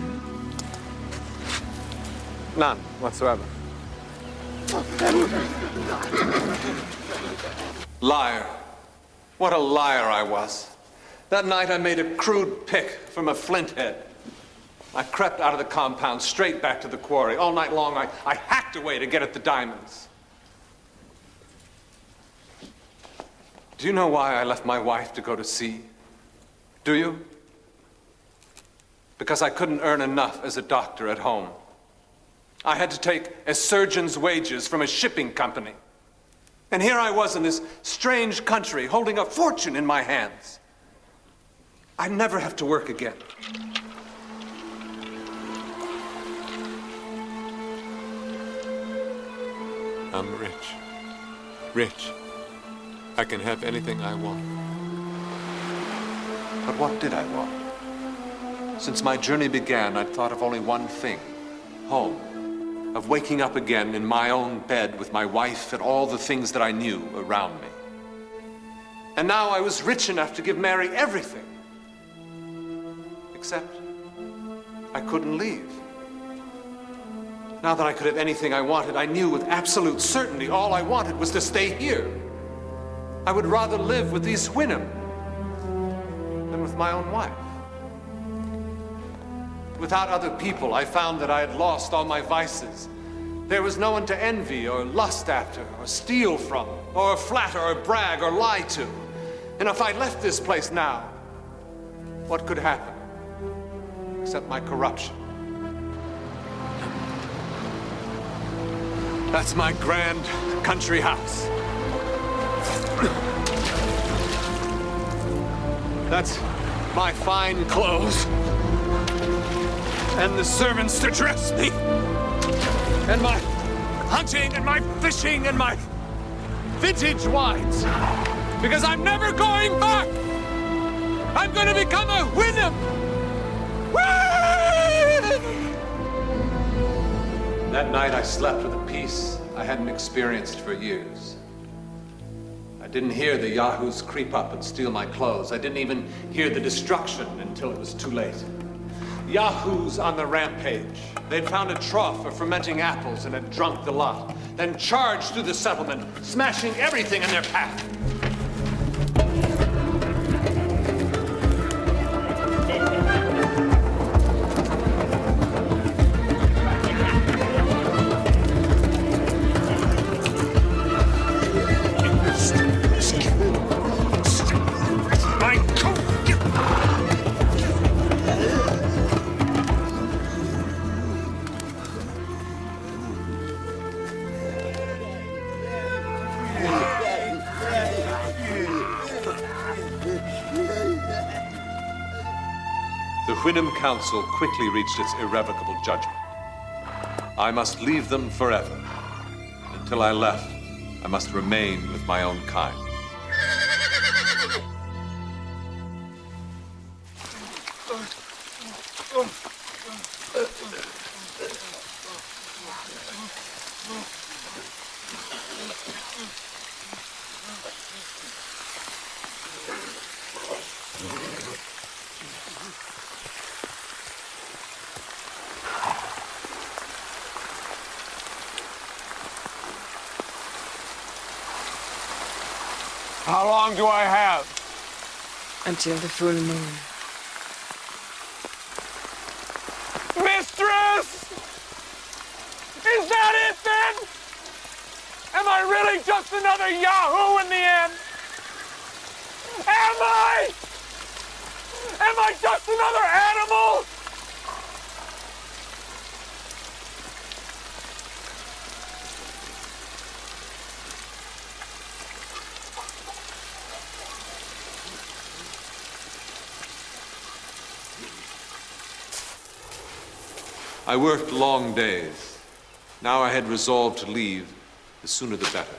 None whatsoever. Liar. What a liar I was. That night I made a crude pick from a flint head. I crept out of the compound straight back to the quarry. All night long I hacked away to get at the diamonds. Do you know why I left my wife to go to sea? Do you? Because I couldn't earn enough as a doctor at home. I had to take a surgeon's wages from a shipping company. And here I was in this strange country, holding a fortune in my hands. I'd never have to work again. I'm rich. Rich. I can have anything I want. But what did I want? Since my journey began, I'd thought of only one thing. Home. Of waking up again in my own bed with my wife and all the things that I knew around me. And now I was rich enough to give Mary everything. Except I couldn't leave. Now that I could have anything I wanted, I knew with absolute certainty all I wanted was to stay here. I would rather live with these Wyndham than with my own wife. Without other people, I found that I had lost all my vices. There was no one to envy or lust after or steal from or flatter or brag or lie to. And if I left this place now, what could happen? Except my corruption. That's my grand country house. That's my fine clothes. And the servants to dress me. And my hunting and my fishing and my vintage wines. Because I'm never going back. I'm going to become a Wyndham. That night I slept with a peace I hadn't experienced for years. I didn't hear the yahoos creep up and steal my clothes. I didn't even hear the destruction until it was too late. Yahoos on the rampage. They'd found a trough of fermenting apples and had drunk the lot, then charged through the settlement, smashing everything in their path. The Wyndham Council quickly reached its irrevocable judgment. I must leave them forever. Until I left, I must remain with my own kind. How long do I have? Until the full moon. Mistress! Is that it then? Am I really just another Yahoo in the end? Am I? Am I just another animal? I worked long days. Now I had resolved to leave, the sooner the better.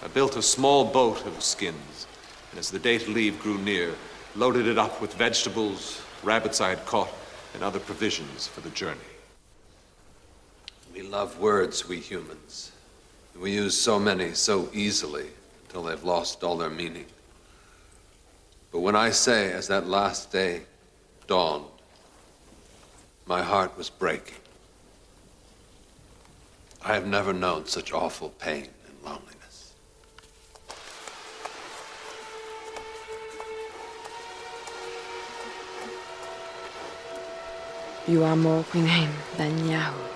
I built a small boat of skins, and as the day to leave grew near, loaded it up with vegetables, rabbits I had caught, and other provisions for the journey. We love words, we humans. We use so many so easily until they've lost all their meaning. But when I say, as that last day dawned, my heart was breaking. I have never known such awful pain and loneliness. You are more Queen Aim than Yahoo.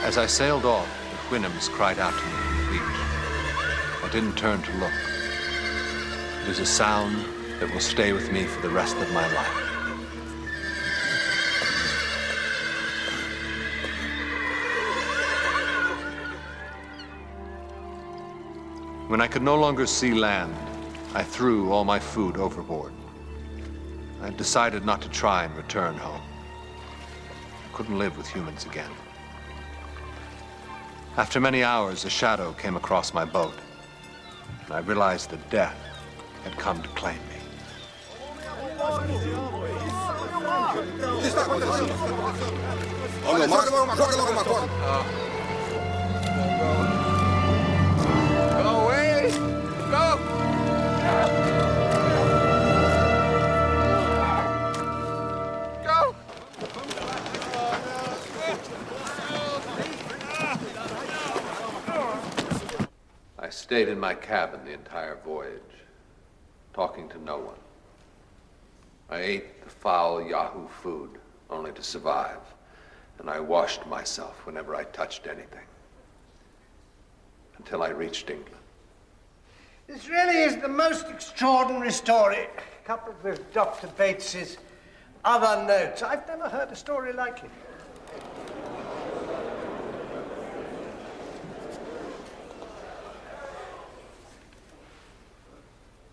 As I sailed off, the Houyhnhnms cried out to me on the beach. I didn't turn to look. It is a sound that will stay with me for the rest of my life. When I could no longer see land, I threw all my food overboard. I decided not to try and return home. I couldn't live with humans again. After many hours, a shadow came across my boat, and I realized that death had come to claim me. Go away! Go! Go! I stayed in my cabin the entire voyage, talking to no one. I ate the foul Yahoo food only to survive, and I washed myself whenever I touched anything, until I reached England. This really is the most extraordinary story, coupled with Dr. Bates's other notes. I've never heard a story like it.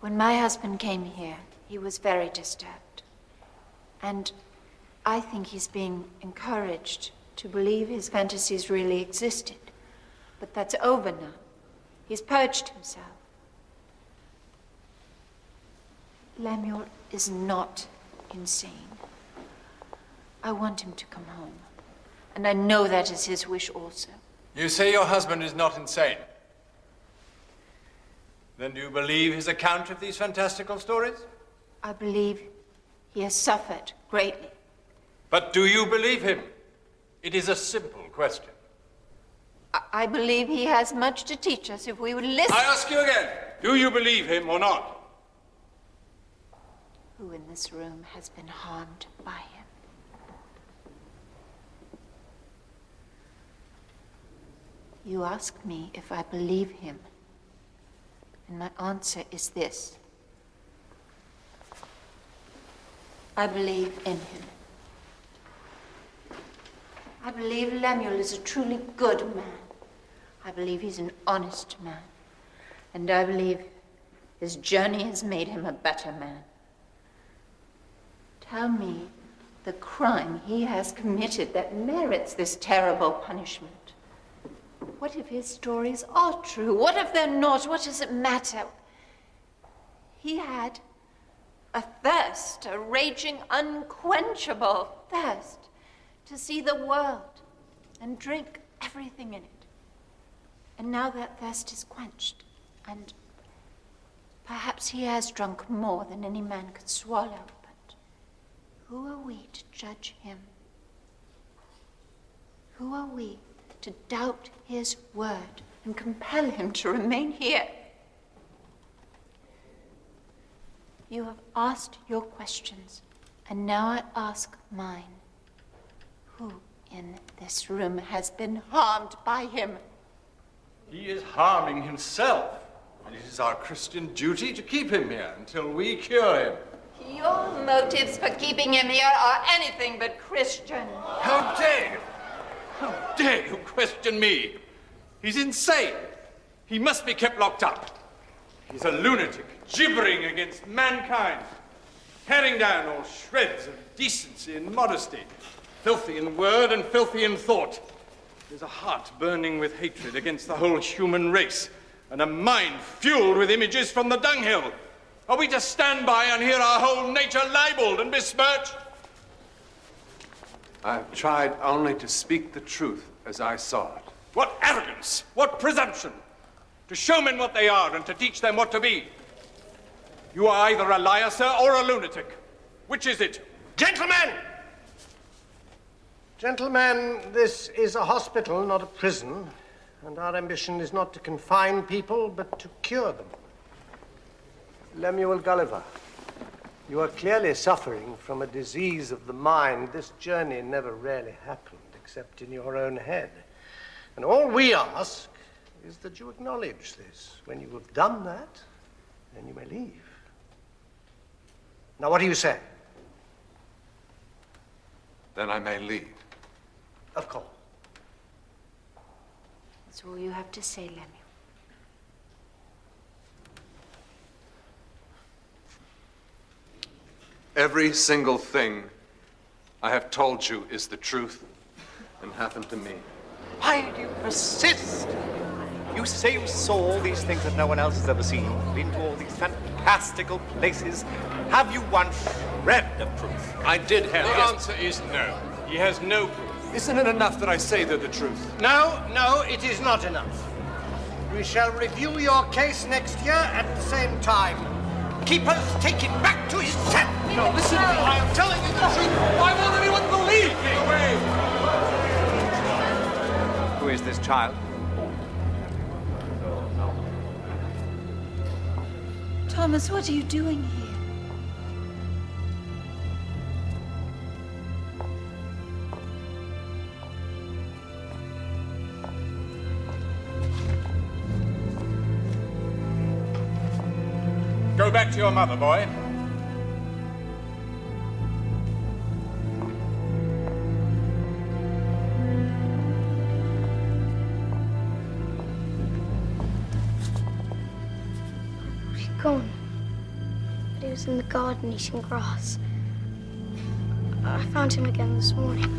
When my husband came here, he was very disturbed. And I think he's being encouraged to believe his fantasies really existed. But that's over now. He's purged himself. Lemuel is not insane. I want him to come home. And I know that is his wish also. You say your husband is not insane. Then do you believe his account of these fantastical stories? I believe he has suffered greatly. But do you believe him? It is a simple question. I believe he has much to teach us if we would listen. I ask you again, do you believe him or not? Who in this room has been harmed by him? You asked me if I believe him. And my answer is this. I believe in him. I believe Lemuel is a truly good man. I believe he's an honest man. And I believe his journey has made him a better man. Tell me the crime he has committed that merits this terrible punishment. What if his stories are true? What if they're not? What does it matter? He had a thirst, a raging, unquenchable thirst to see the world and drink everything in it. And now that thirst is quenched, and perhaps he has drunk more than any man could swallow, but who are we to judge him? Who are we to doubt his word and compel him to remain here? You have asked your questions, and now I ask mine. Who in this room has been harmed by him. He is harming himself, and it is our Christian duty to keep him here until we cure him. Your motives for keeping him here are anything but Christian. How dare you? How dare you question me? He's insane. He must be kept locked up. He's a lunatic, gibbering against mankind, tearing down all shreds of decency and modesty, filthy in word and filthy in thought. There's a heart burning with hatred against the whole human race, and a mind fueled with images from the dunghill. Are we to stand by and hear our whole nature libeled and besmirched? I've tried only to speak the truth as I saw it. What arrogance! What presumption! To show men what they are and to teach them what to be. You are either a liar, sir, or a lunatic. Which is it? Gentlemen! Gentlemen, this is a hospital, not a prison, and our ambition is not to confine people, but to cure them. Lemuel Gulliver, you are clearly suffering from a disease of the mind. This journey never really happened, except in your own head. And all we ask is that you acknowledge this. When you have done that, then you may leave. Now, what do you say? Then I may leave. Of course. That's all you have to say, Lemuel. Every single thing I have told you is the truth and happened to me. Why do you persist? You say you saw all these things that no one else has ever seen, been to all these fantastical places. Have you one shred of proof? I did have. The answer is no. He has no proof. Isn't it enough that I say they're the truth? No, it is not enough. We shall review your case next year at the same time. Keepers, take him back to his cell. No, listen to me. I am telling you the truth. Why won't anyone believe me? Away. Who is this child? Thomas, what are you doing here? Go back to your mother, boy. He's gone. But he was in the garden eating grass. I found him again this morning.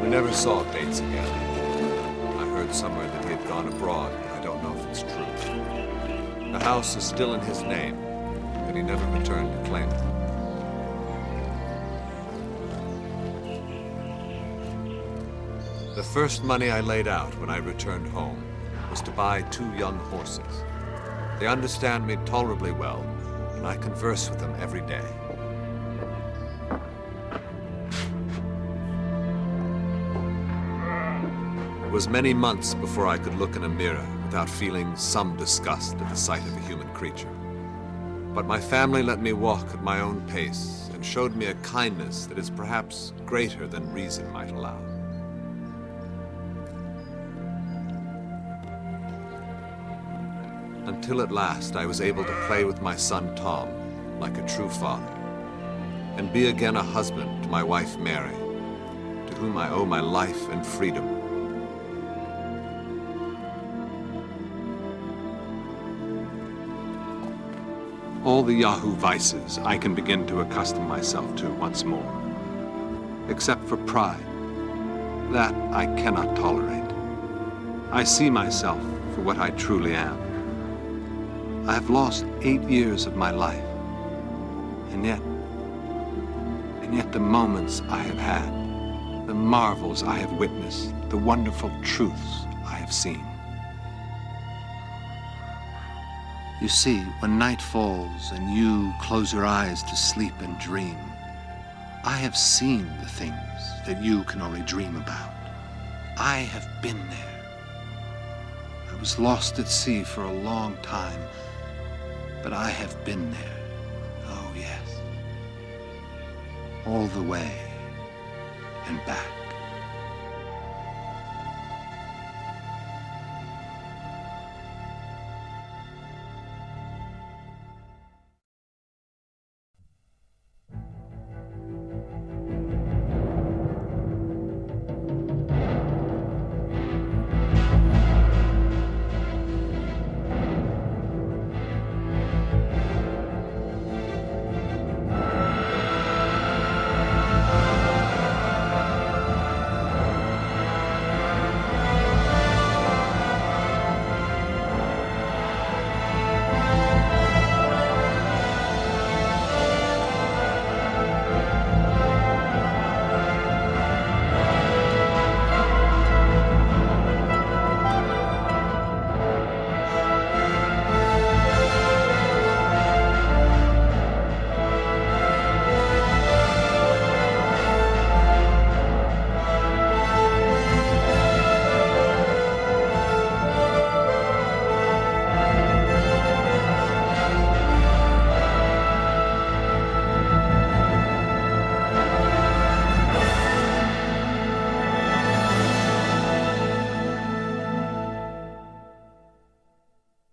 Never saw Bates again. I heard somewhere that he had gone abroad, but I don't know if it's true. The house is still in his name, but he never returned to claim it. The first money I laid out when I returned home was to buy 2 young horses. They understand me tolerably well, and I converse with them every day. It was many months before I could look in a mirror without feeling some disgust at the sight of a human creature. But my family let me walk at my own pace and showed me a kindness that is perhaps greater than reason might allow. Until at last I was able to play with my son Tom like a true father. and be again a husband to my wife Mary, to whom I owe my life and freedom. All the Yahoo vices I can begin to accustom myself to once more, except for pride. That I cannot tolerate. I see myself for what I truly am. I have lost 8 years of my life, and yet the moments I have had, the marvels I have witnessed, the wonderful truths I have seen. You see, when night falls and you close your eyes to sleep and dream, I have seen the things that you can only dream about. I have been there. I was lost at sea for a long time, but I have been there. Oh, yes. All the way and back.